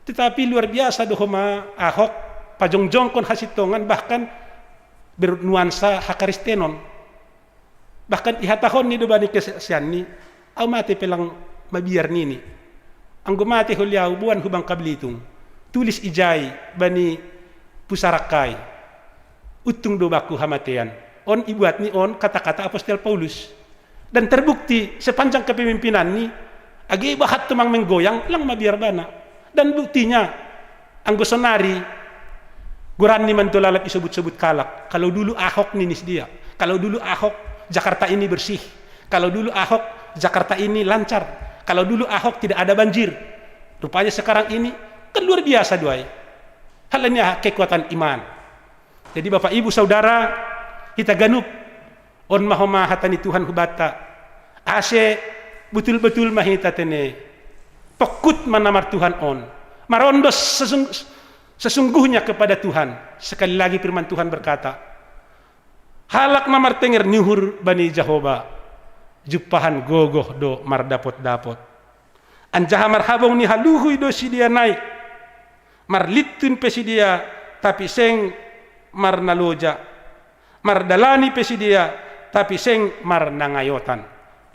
Tetapi luar biasa do homa Ahok pajongjongkon hasitongan bahkan bernuansa hakaristenon. Bahkan ihatahon ni do bani kesaksian ni au mati pelang mabiar nini. Anggo mati huliau buan hubang Kablitung. Tulis ijai bani pusarakai. Utung do baku hamatean. on ibuat ni on kata-kata apostol Paulus. Dan terbukti sepanjang kepemimpinan ni agi bahat tumang menggoyang lang mabiar bana. Dan buktinya ang gosonari guran ni mantulalap isebut-sebut kalak. Kalau dulu Ahok ninis dia. Kalau dulu Ahok Jakarta ini bersih. Kalau dulu Ahok Jakarta ini lancar. Kalau dulu Ahok tidak ada banjir. Rupanya sekarang ini kan luar biasa duai. Halnya kekuatan iman. Jadi Bapak Ibu Saudara, kita ganup on mahomahatan Tuhan hubata. Ase betul-betul mahita tene. Pekut manamar Tuhan on. Marondos sesungguhnya kepada Tuhan. Sekali lagi firman Tuhan berkata, halak mamar tenger nyuhur bani Jehovah. Jupahan gogoh do mardapot-dapot. Anjaha marhabong ni haluhui do si dia naik. Marlitun pe si dia tapi seng mar naloja. Mardalani pe si dia tapi seng mar nangayotan.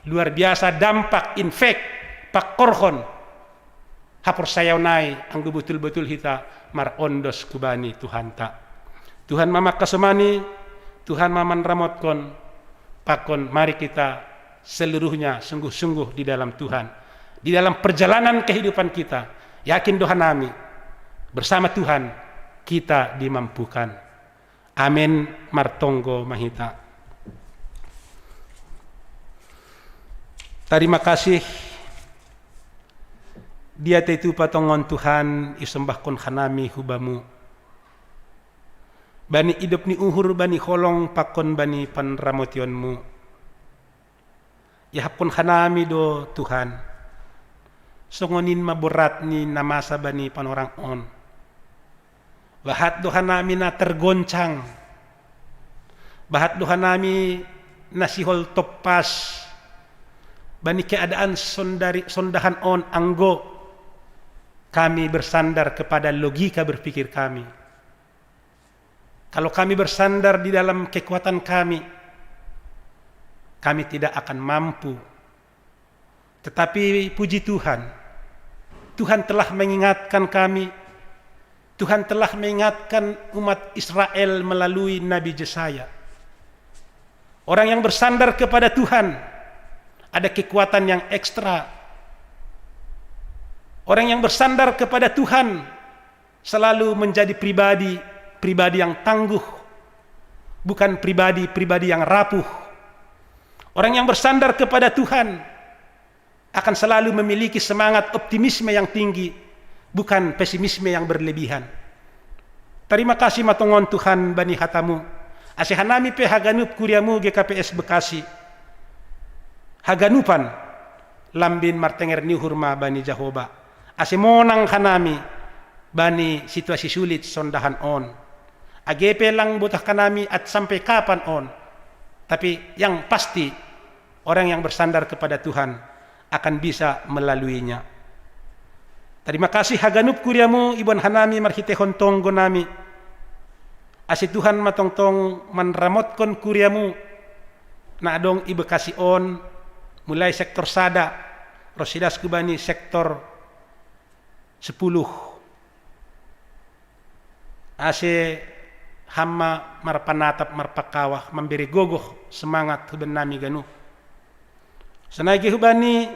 Luar biasa dampak infek pak korhon. Hapor sayaw nai ang betul-betul hita mar ondos kubani Tuhan ta. Tuhan mama kasumani, Tuhan maman ramotkon pakon mari kita seluruhnya sungguh-sungguh di dalam Tuhan. Di dalam perjalanan kehidupan kita, yakin doa nami, bersama Tuhan kita dimampukan. Amin martonggo mahita. Terima kasih dia itu patongon Tuhan isembahkon khanami hubamu. Bani hidup ni uhur bani holong pakon bani panramotionmu. Yahapon khanami do Tuhan. Songonin maburat ni namasa bani panorang on. Bahat doha nami na tergoncang. Bahat doha nami na sihol topas. Bani keadaan sondahan on anggo. Kami bersandar kepada logika berpikir kami. Kalau kami bersandar di dalam kekuatan kami tidak akan mampu. Tetapi puji Tuhan, Tuhan telah mengingatkan kami, Tuhan telah mengingatkan umat Israel melalui Nabi Yesaya. Orang yang bersandar kepada Tuhan ada kekuatan yang ekstra. Orang yang bersandar kepada Tuhan selalu menjadi pribadi yang tangguh, bukan pribadi yang rapuh. Orang yang bersandar kepada Tuhan akan selalu memiliki semangat optimisme yang tinggi, bukan pesimisme yang berlebihan. Terima kasih matongon Tuhan bani hatamu. Asihanami pe haganup kuriamu GKPS Bekasi. Haganupan lambin martenger ni hurma bani Jehovah. Asimonang hanami bani situasi sulit sondahan on. AGP lang butah kanami at sampai kapan on. Tapi yang pasti orang yang bersandar kepada Tuhan akan bisa melaluinya. Terima kasih haganup kuriamu ibon hanami marhitehon tonggo nami. Asi Tuhan matongtong manramotkon kuriamu na adong ibekasi on mulai sektor sada rosidas kubani sektor 10 ase hamma marpanatap marpakawah memberi gogoh semangat huban nami ganu sanagi hubani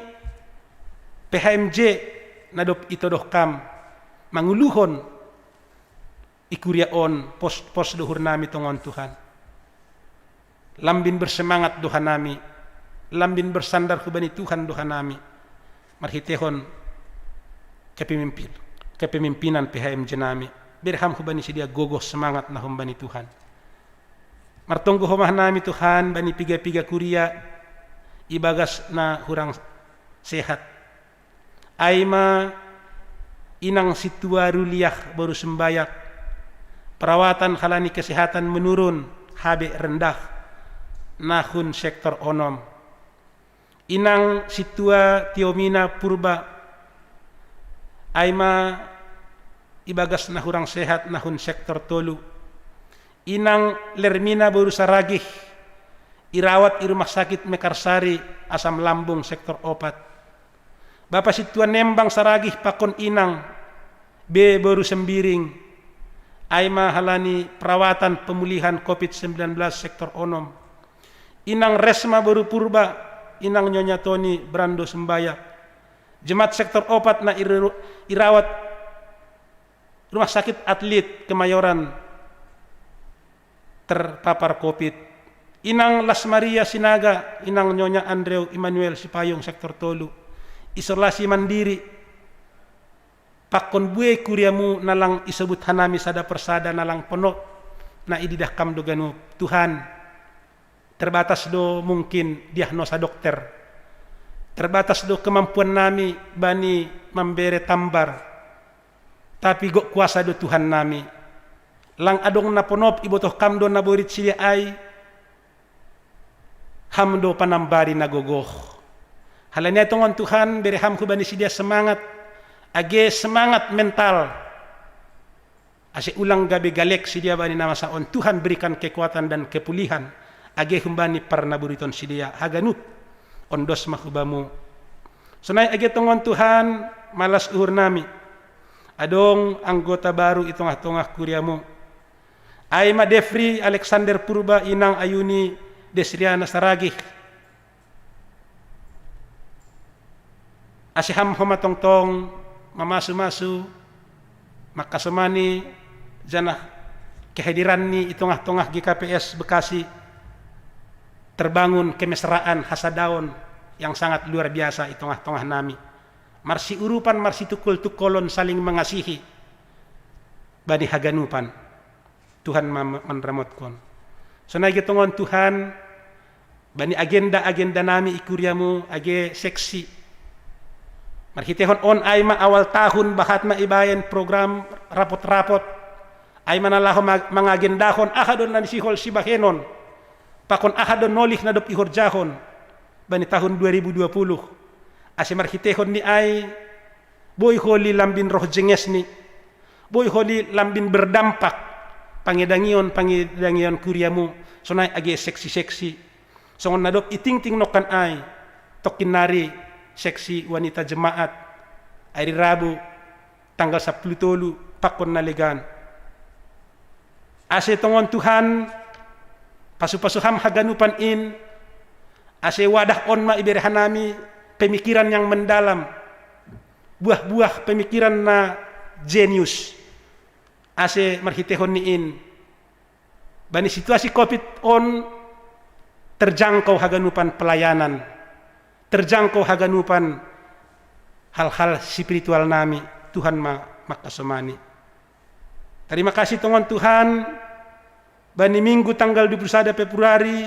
PHMJ nadop itodoh kam manguluhon ikuria on pos duhur nami tongon Tuhan lambin bersemangat doha nami lambin bersandar hubani Tuhan doha nami marhitehon kepemimpinan PHMJ nami berham hubani sidia gogoh semangat na humbani Tuhan martonggo humah nami Tuhan bani piga-piga kuria ibagas na hurang sehat aima inang situa ruliah baru sembayak perawatan halani kesehatan menurun habe rendah nahun sektor onom inang situa tiomina purba aima ibagas na hurang sehat nahun sektor tolu inang lermina baru saragih irawat di rumah sakit Mekarsari asam lambung sektor opat Bapak situan nembang saragih pakon inang be baru sembiring Aima halani perawatan pemulihan COVID-19 sektor onom. Inang Resma Baru Purba, Inang Nyonya Toni Brando Sembaya. Jemaat sektor opat na irawat Rumah Sakit Atlet Kemayoran terpapar COVID. Inang Las Maria Sinaga, Inang Nyonya Andreu Emmanuel Sipayong sektor Tolu. Isolasi mandiri. Pakon buwe kuriamu nalang isebut hanami sada persada nalang ponok na ididahkam do ganu Tuhan. Terbatas do mungkin diagnosa dokter. Terbatas do kemampuan nami bani membere tambar. Tapi gok kuasa do Tuhan nami. Lang adong na ponop ibotoh kamdo na borit siya ay hamdo panambari na gogoh. Halanya tongon Tuhan bere hamku bani siya semangat. Age semangat mental. Ase ulang gabi galek sidia bani nama saon. Tuhan berikan kekuatan dan kepulihan. Age humbani parnaburiton sidia. Haganut ondos mahubamu. Sonai age tongon Tuhan malas uhur nami. Adong anggota baru itongah-tongah kuriamu. Aima Defri Alexander Purba Inang Ayuni Desriana Saragih. Asiham homatong-tong mamasu-masu makasemani janah kehadiran ni itongah-tongah GKPS Bekasi terbangun kemesraan hasadaon yang sangat luar biasa itongah-tongah nami. Marsi urupan marsi tukul-tukolon saling mengasihi bani haganupan. Tuhan menremotkon. Sonai gitongon Tuhan bani agenda-agenda nami ikuriamu age seksi. Marhitehon on ay awal tahun bahat na ibayan program rapot-rapot ay manalaho mangagendahon ahadon na nisihol sibahenon pakon ahadon nolih na dop ihorjahon bani tahun 2020 asi marhitehon ni ay boy holi lambin roh jenges ni boy holi lambin berdampak pangidangion kuriamu sonay age seksi-seksi songon na dop iting-ting nokan ay tokinari seksi wanita jemaat hari Rabu tanggal 10 tolu pakon naligan. Ase tongon Tuhan pasu-pasuham haganupan in ase wadah on ma iberhanami pemikiran yang mendalam buah-buah pemikiran na genius ase marhitehon niin bani situasi COVID on terjangkau haganupan pelayanan terjangkau haganupan hal-hal spiritual nami Tuhan makasomani. Terima kasih tongon Tuhan bani minggu tanggal 21 Februari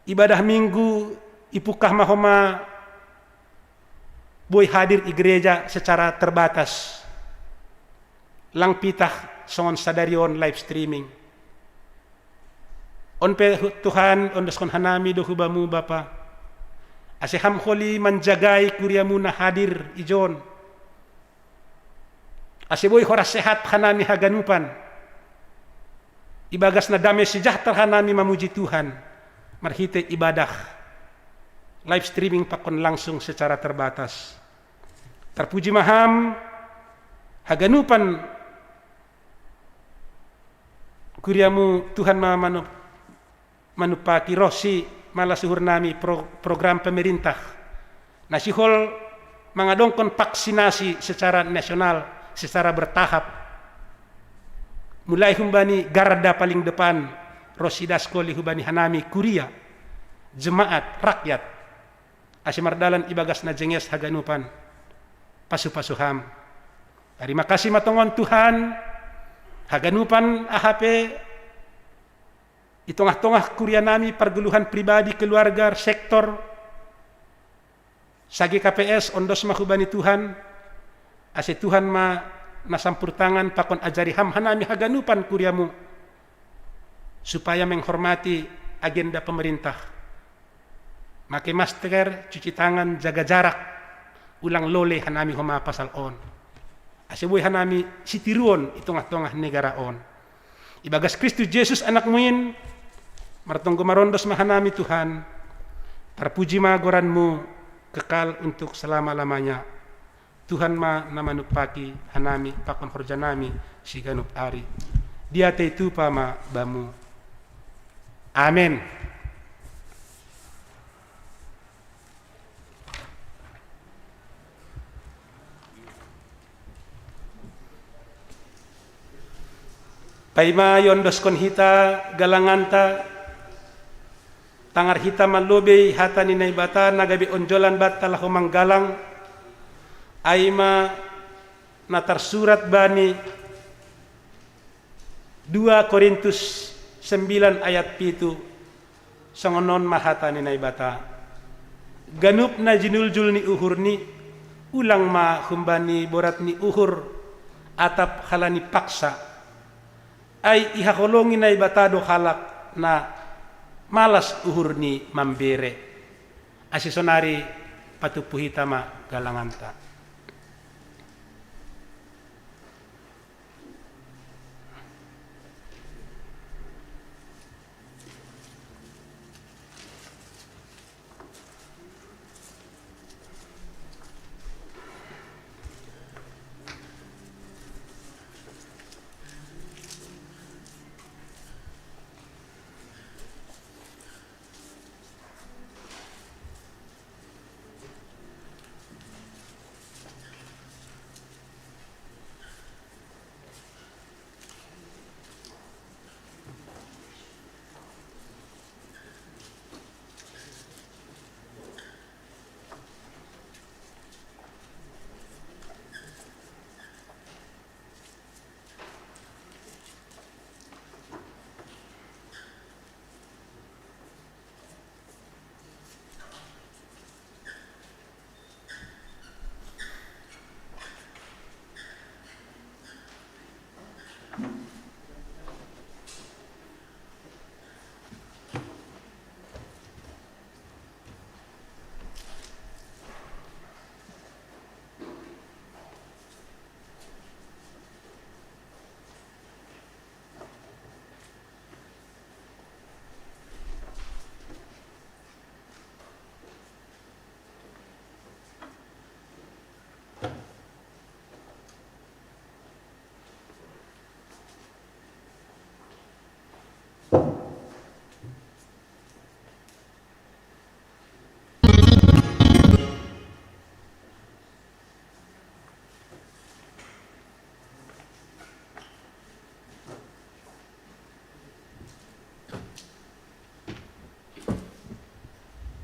ibadah minggu ipukah mahoma boy hadir i gereja secara terbatas. Lang pitah songon sadarion live streaming. On pe Tuhan on deskon hanami do hubamu Bapa. Aseham holi menjagai kuriamu na hadir ijon. Aseboy horas sehat hanami haganupan. Ibagas na damai sejahtera hanami memuji Tuhan. Marhite ibadah. Live streaming pakon langsung secara terbatas. Terpuji maham haganupan kuriamu Tuhan manupaki rosi malasuhur nami program pemerintah. Nasihol mengadongkan vaksinasi secara nasional, secara bertahap. Mulai humbani garda paling depan, Rosidas Koli hubani hanami kuria, jemaat, rakyat. Asimardalan ibagas na jenges haganupan, pasu-pasuham. Terima kasih matongon Tuhan, haganupan AHP, itongah-tongah kuria nami perguluhan pribadi keluarga sektor sagi KPS ondos mahubani Tuhan ase Tuhan nasampur tangan pakon ajari ham hanami haganupan kuriamu supaya menghormati agenda pemerintah make masker cuci tangan jaga jarak ulang lole hanami homa pasal on ase boy hanami sitiruon itongah-tongah negara on ibagas Kristus Yesus anak muin martonggo marondos mahanami Tuhan terpuji magoranmu kekal untuk selama-lamanya Tuhan ma namanuk paki hanami pakon horjanami siganup ari. Dia itu pama bamu. Amin. Paima yondoskon hita galanganta tangar hita malobe hata ni naibata nagabi onjolan bat talah manggalang aima natar surat bani 2 Korintus 9 ayat 7 songonon mahata ni naibata ganup na jinuljul ni uhur ni ulang ma humbani borat ni uhur atap halani paksa ay ihakolongin na ibatado halak na malas uhur ni mambere asisonari patupuhita ma galanganta.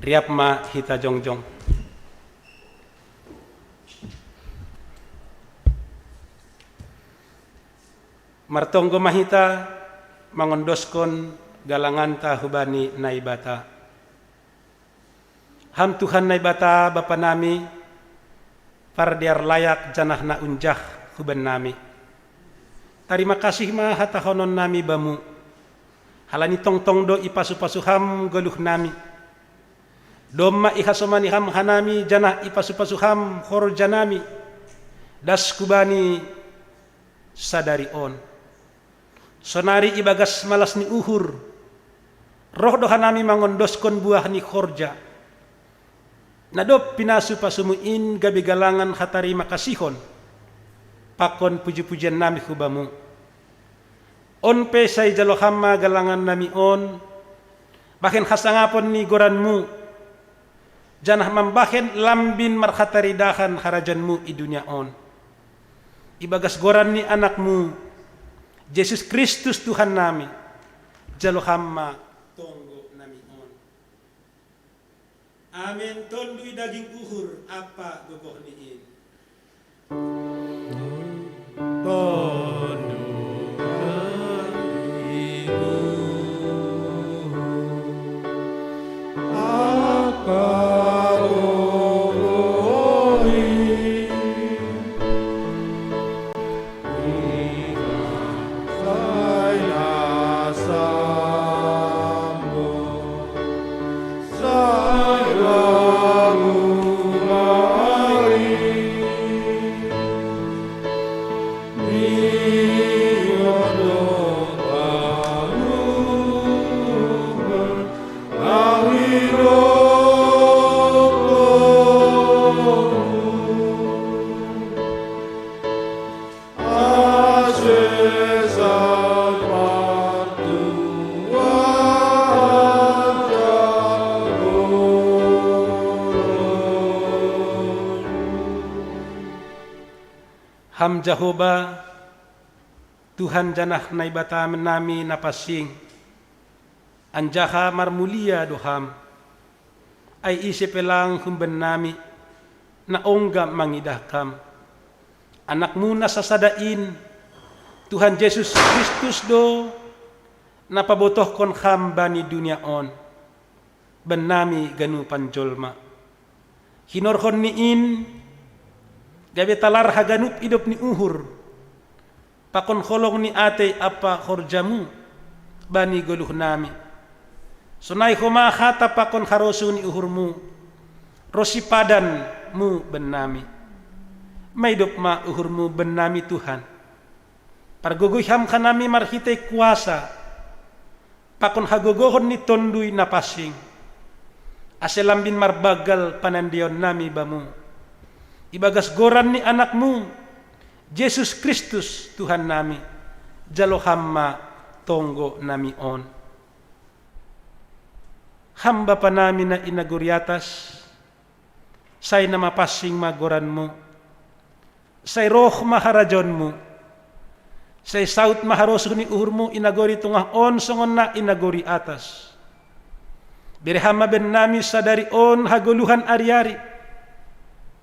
Riap ma hita jongjong. Martonggo mahita mangondoskon galanganta hubani naibata. Ham Tuhan naibata Bapa nami pardiar layak janah na unjah huban nami. Terima kasih ma hata honon nami bamu. Halani tong do ipasu-pasuham goluh nami. Domma ihasomani ham hanami janah ipasu-pasuham hor janami. Das kubani sadari on. Sonari ibagas malas ni uhur. Roh dohanami mangondoskon buah ni khorja. Nadop pinasu pasumuin gabi galangan hatari makasihon. Pakon puji-pujian nami hubamu. On pe say jalohamma galangan nami on. Bahkan hasangapon ni goranmu. Janah mambahen lambin marhatari dahan harajanmu i dunia on. Ibagas goran ni anakmu. Yesus Kristus Tuhan nami. Jalohamma tonggo nami on. Amin. Tondui daging uhur apa gogoh niin. Sayangmu Maria. Ham Jehovah Tuhan janah nai bata menami napasing anjaha marmulia doham ai isi pelang humben nami na ongga mangidahkam anakmu na sasadain Tuhan Yesus Kristus do napabotoh kon hamba ni dunia on benami ganu panjolma hinorhon niin gabe talar haganup hidup ni uhur pakon holong ni ate apa horjamu bani goluh nami sunai homa hata pakon harosu ni uhurmu rosi padan mu benami maidop ma uhurmu benami Tuhan pargogoy ham kanami marhite kuasa pakon hagogohon ni tondui napasing aselambin marbagal panandion nami bamu ibagas goran ni anakmu Yesus Kristus Tuhan nami jalo hamma tonggo nami on hamba panami na inaguriatas say na mapasing magoranmu say roh maharajonmu say saut maharoso ni uhurmu inagori tungah on songon na inagori atas birehama ben nami sadari on hagoluhan ari-ari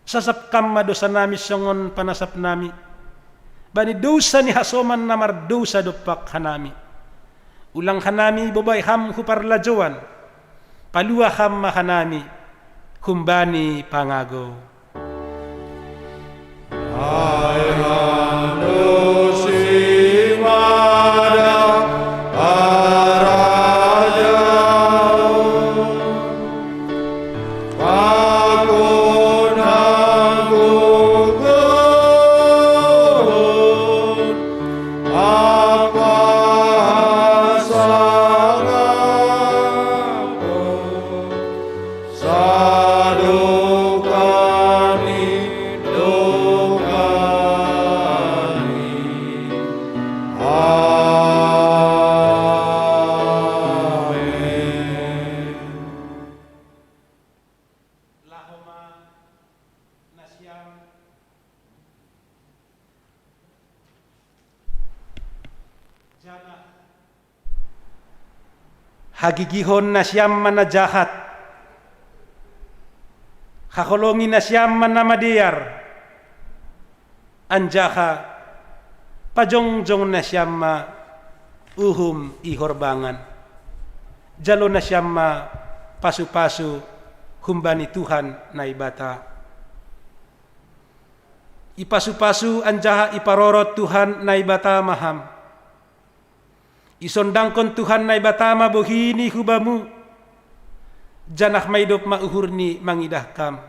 sasap kamma dosa nami songon panasap nami bani dosa ni hasoman namar dosa dopak hanami ulang hanami bobay ham huparlajowan palua ham hanami kumbani pangago hagigihon na siyam man na jahat hakolongin na siyam man na madiyar anjaha pajongjong na siyam ma uhum ihorbangan jalo na siyam ma pasu-pasu humbani Tuhan na ibata ipasu-pasu anjaha iparorot Tuhan na ibata maham isondangkon Tuhan na ibatama bohini hubamu janah maidop mauhurni mangidahkam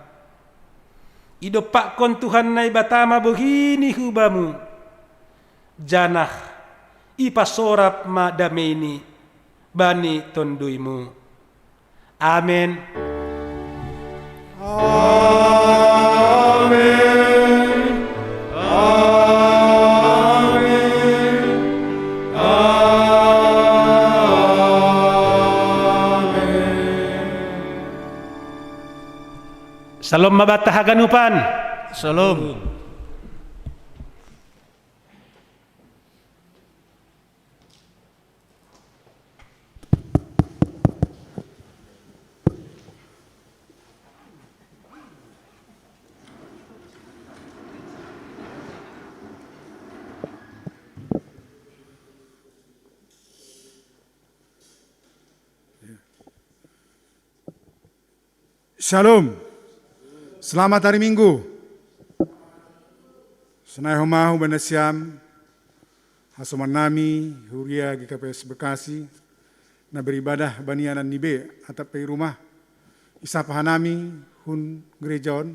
idopakon Tuhan na ibatama bohini hubamu janah ipasorap ma dameni bani tonduimu amen Salam mabata haganupan. Salam. Shalom. Selamat hari Minggu. Senai homahu benasiam hasoman nami huria GKPS Bekasi na beribadah banianan nibe atap pe rumah isapah nami hun gerejaon.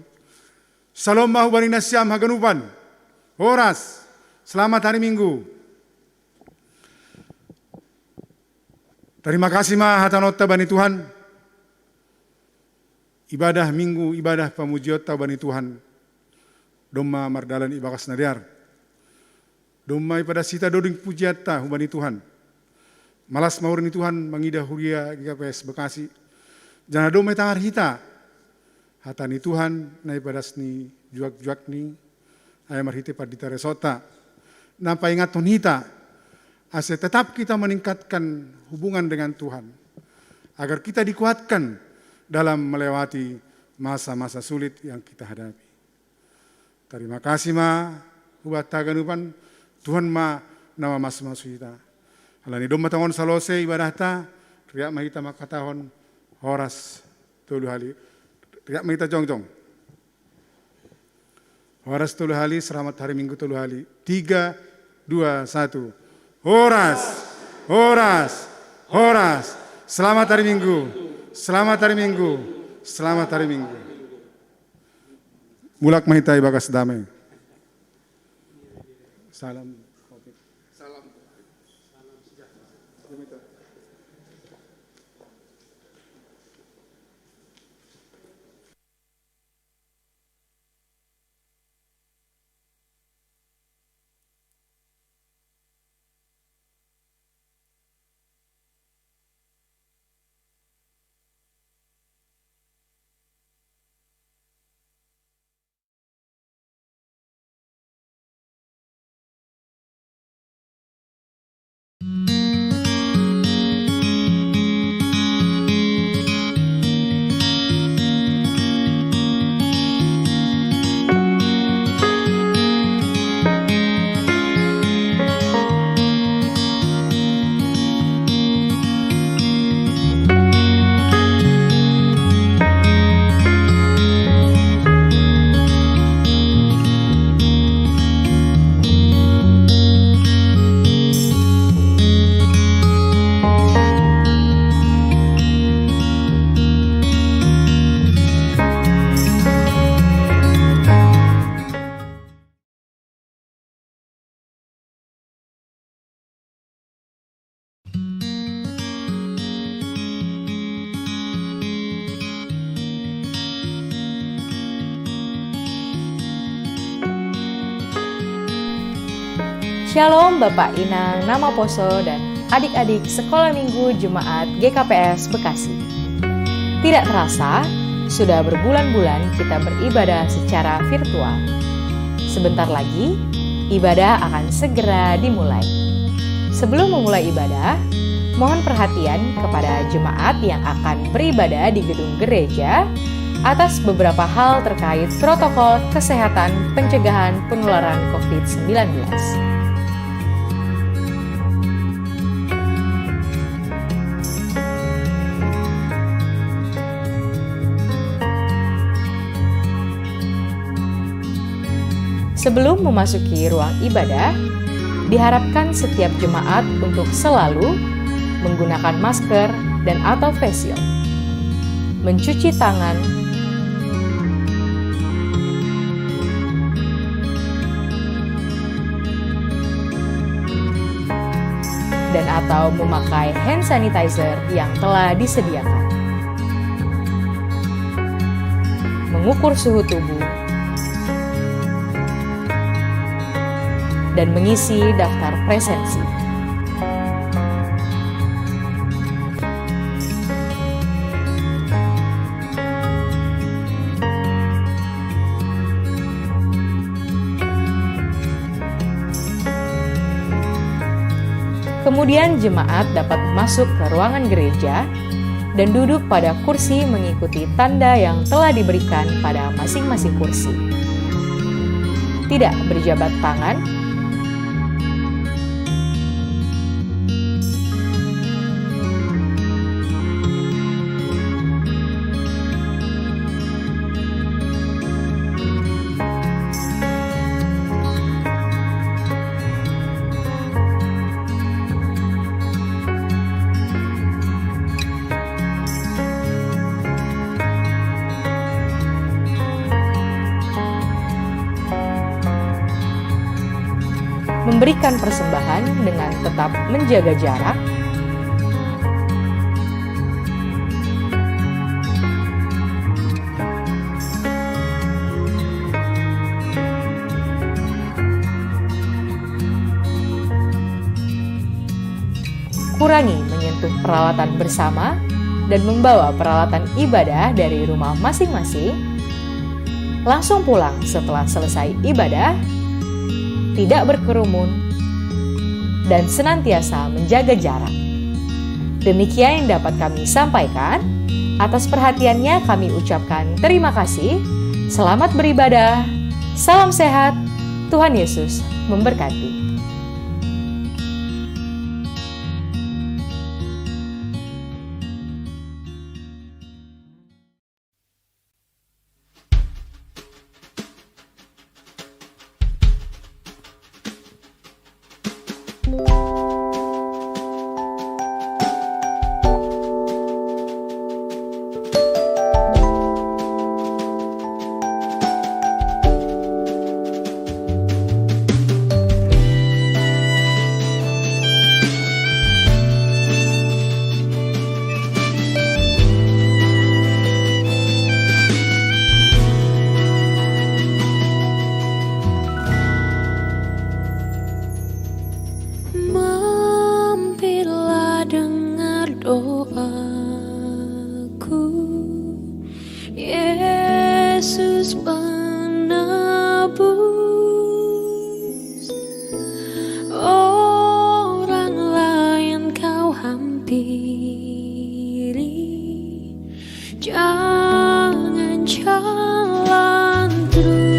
Salam mahu bani nasiam haganupan. Horas. Selamat hari Minggu. Terima kasih mah hatanota bani Tuhan. Ibadah minggu, ibadah pamujiot tabani Tuhan. Doma mardalan ibakas nadiar. Doma ipada sita doding pujiat ta hubani Tuhan. Malas maurin Tuhan mangidah huria GKPS Bekasi. Jana doma tangar hita. Hatani Tuhan na ibadas ni juak-juak ni. ayam marhite pardita resota. Napa ingaton hita, ase tetap kita meningkatkan hubungan dengan Tuhan, agar kita dikuatkan dalam melewati masa-masa sulit yang kita hadapi. Terima kasih buat taganupan Tuhan nama mas hita. Alani dom matangon salose ibadah ta, riak mahita makatahon horas tulu hali. Riak mahita jong. Horas tulu hali, selamat hari Minggu tulu hali. 3, 2, 1. Horas. Selamat hari Minggu. Selamat hari Minggu. Mulak mahita ibagas damai. Salam. Shalom Bapak Inang, Nama Poso, dan adik-adik Sekolah Minggu Jemaat GKPS Bekasi. Tidak terasa, sudah berbulan-bulan kita beribadah secara virtual. Sebentar lagi, ibadah akan segera dimulai. Sebelum memulai ibadah, mohon perhatian kepada jemaat yang akan beribadah di gedung gereja atas beberapa hal terkait protokol kesehatan pencegahan penularan COVID-19. Sebelum memasuki ruang ibadah, diharapkan setiap jemaat untuk selalu menggunakan masker dan atau face shield, mencuci tangan, dan atau memakai hand sanitizer yang telah disediakan, mengukur suhu tubuh, dan mengisi daftar presensi. Kemudian jemaat dapat masuk ke ruangan gereja dan duduk pada kursi mengikuti tanda yang telah diberikan pada masing-masing kursi. Tidak berjabat tangan, memberikan persembahan dengan tetap menjaga jarak, kurangi menyentuh peralatan bersama dan membawa peralatan ibadah dari rumah masing-masing, langsung pulang setelah selesai ibadah, tidak berkerumun, dan senantiasa menjaga jarak. Demikian yang dapat kami sampaikan. Atas perhatiannya kami ucapkan terima kasih. Selamat beribadah. Salam sehat. Tuhan Yesus memberkati. Mampirlah dengar doaku, Yesus penebus. Orang lain kau hampiri, jangan jalan terus.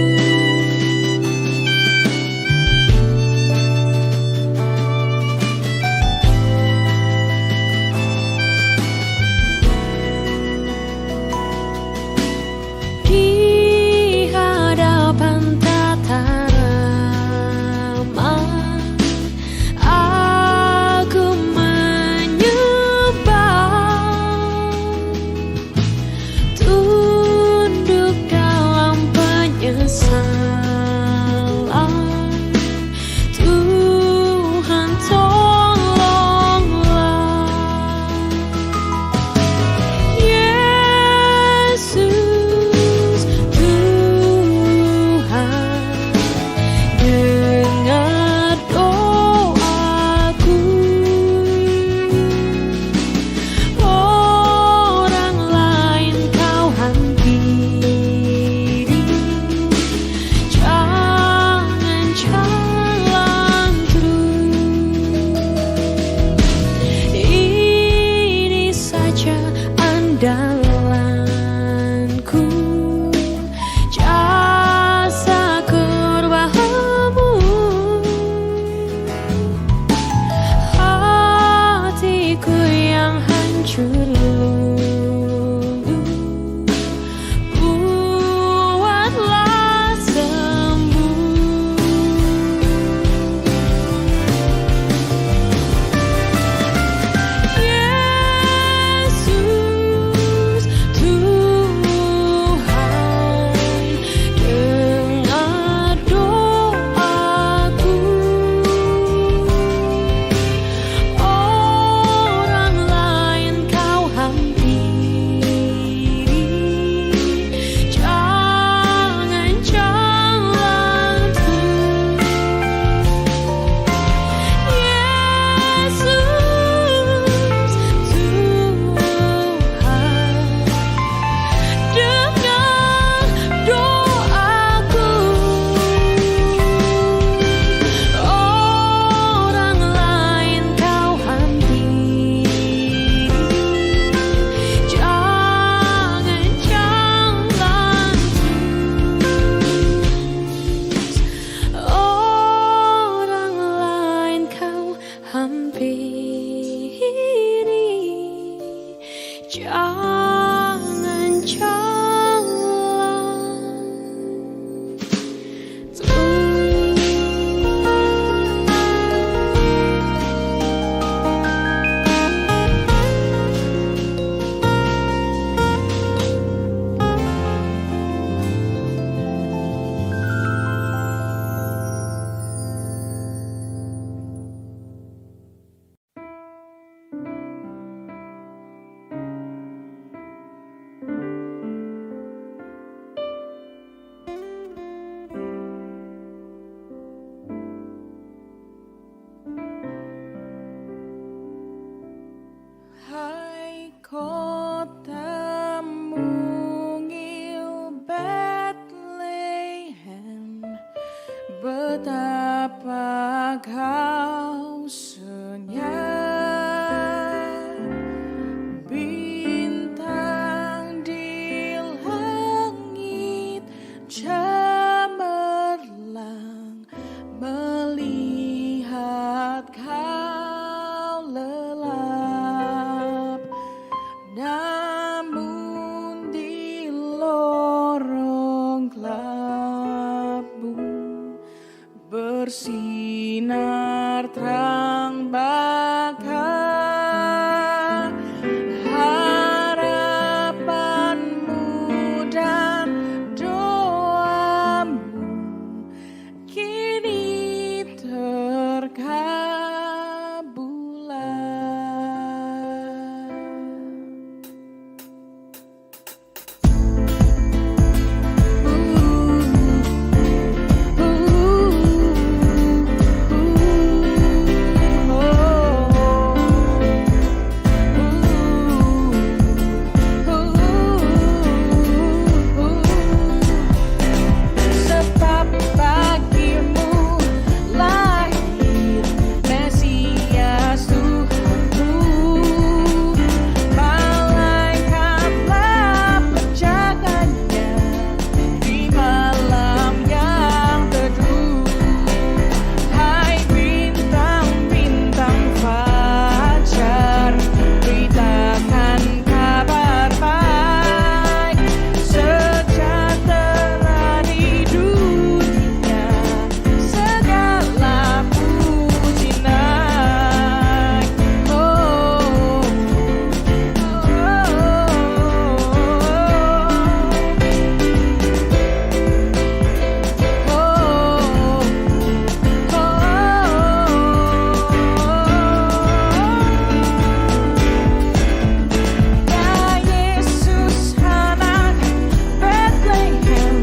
kau senyap, bintang di langit cemerlang melihat kau lelap. Namun di lorong gelapmu bersinar terang bakar harapanmu dan doamu kini terkabulan. Sebab bagimu lahir Mesias Tuhanku, malaikatlah penjaganya di malam yang teduh. Hai bintang-bintang fajar, beritakan kabar baik, sejahtera di dunia, segala puji naik. Ya Yesus anak Bethlehem,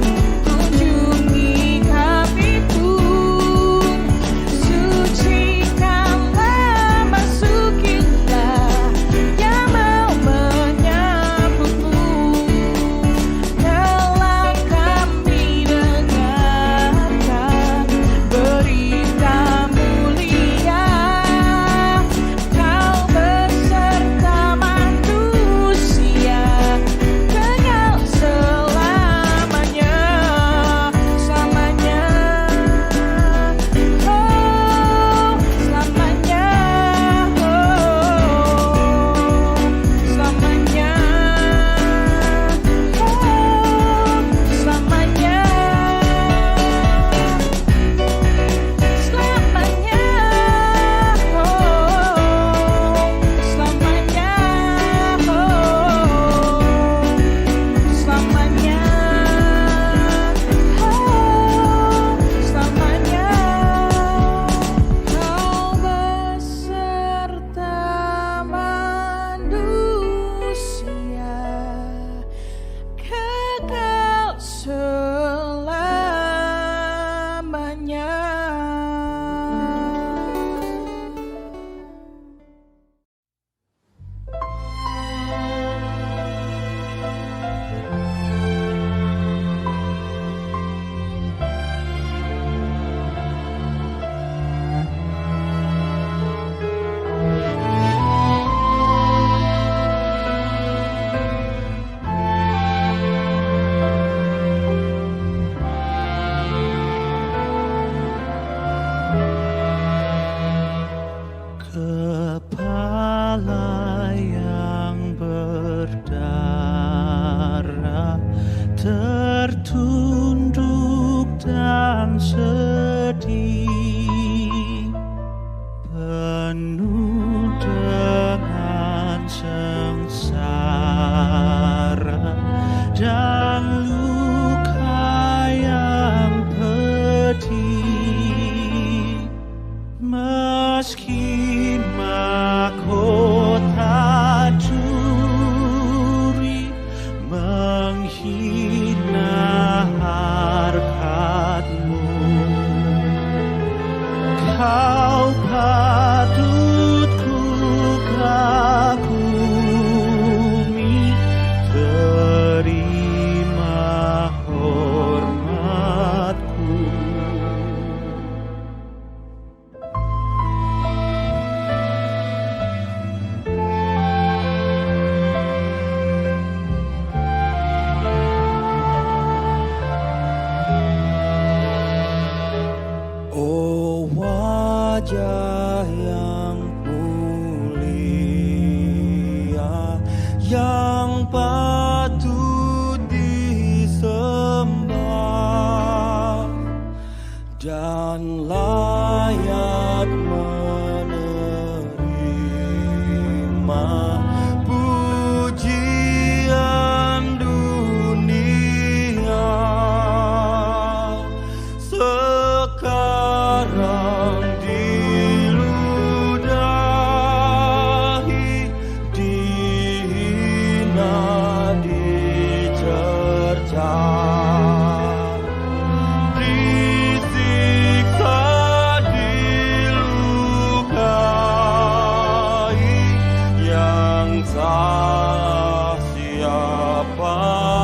kunjungi kami pun, sucikanlah, masukilah yang mau menyambutmu. Telah kami dengarkan berita mulia, kau beserta manusia kekal selamanya, selamanya, oh selamanya, selamanya, selamanya, selamanya, selamanya, kau beserta manusia kekal selamanya. Kepala yang berdarah tertunduk dan sedih, penuh dengan sengsara dan luka yang pedih. Meski mahkota duri menghina harkatmu, kau patut ku kagumi, terima hormatku. dan layak menerima pujian dunia. Sekarang diludahi, dihina, dicerca, disiksa, dilukai, yang salah siapakah?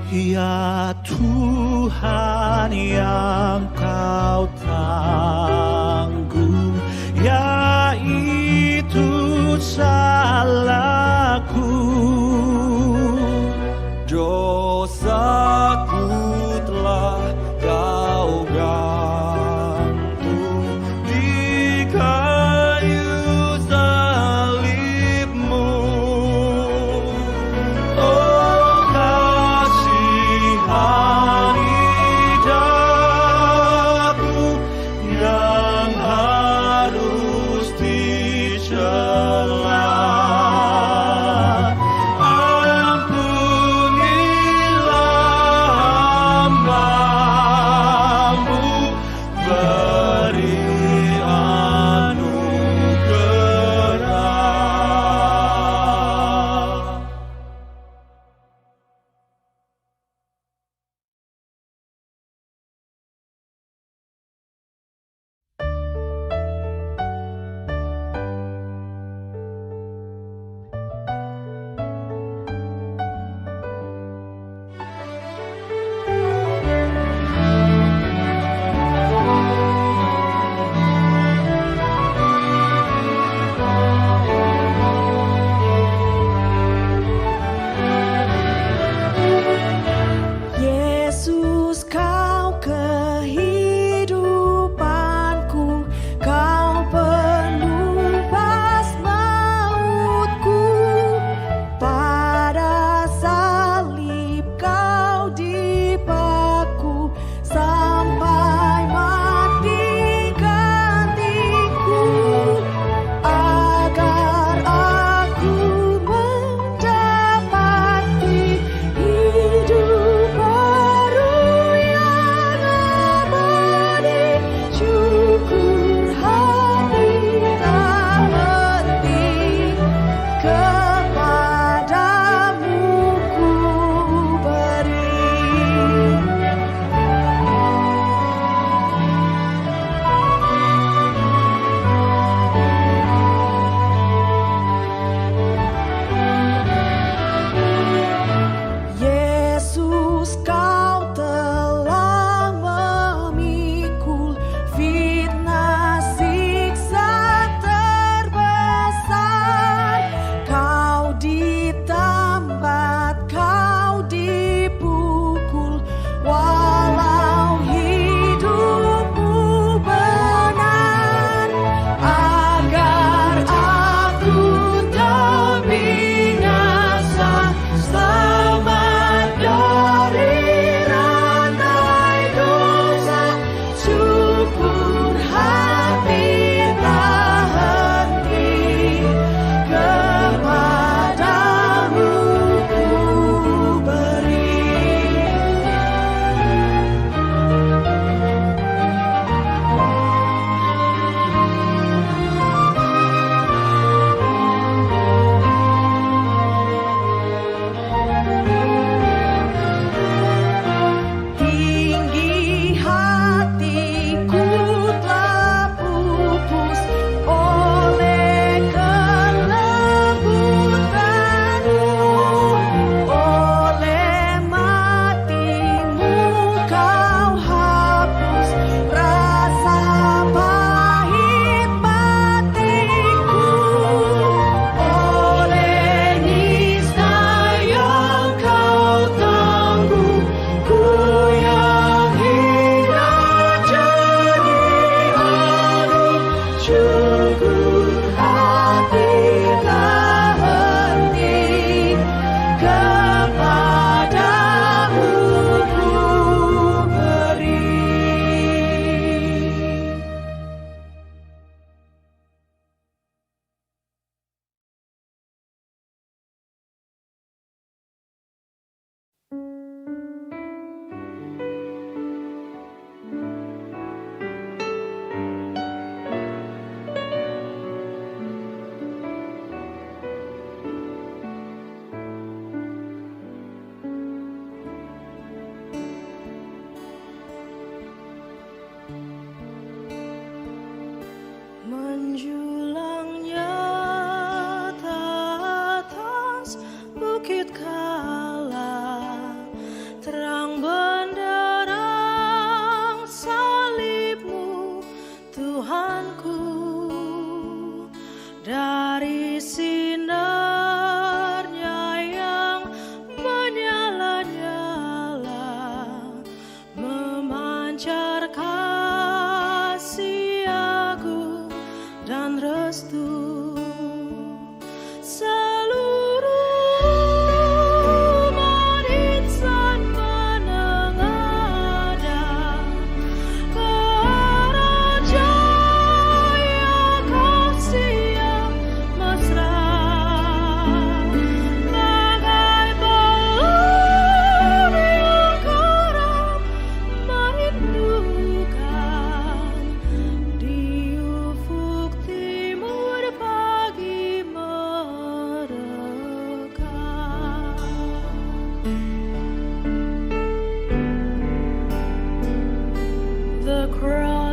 Ya Tuhan yang Kau tanggung, yaitu salahku. Dosaku telah Kau gantung di kayu salibmu. Oh, kasihani daku,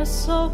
so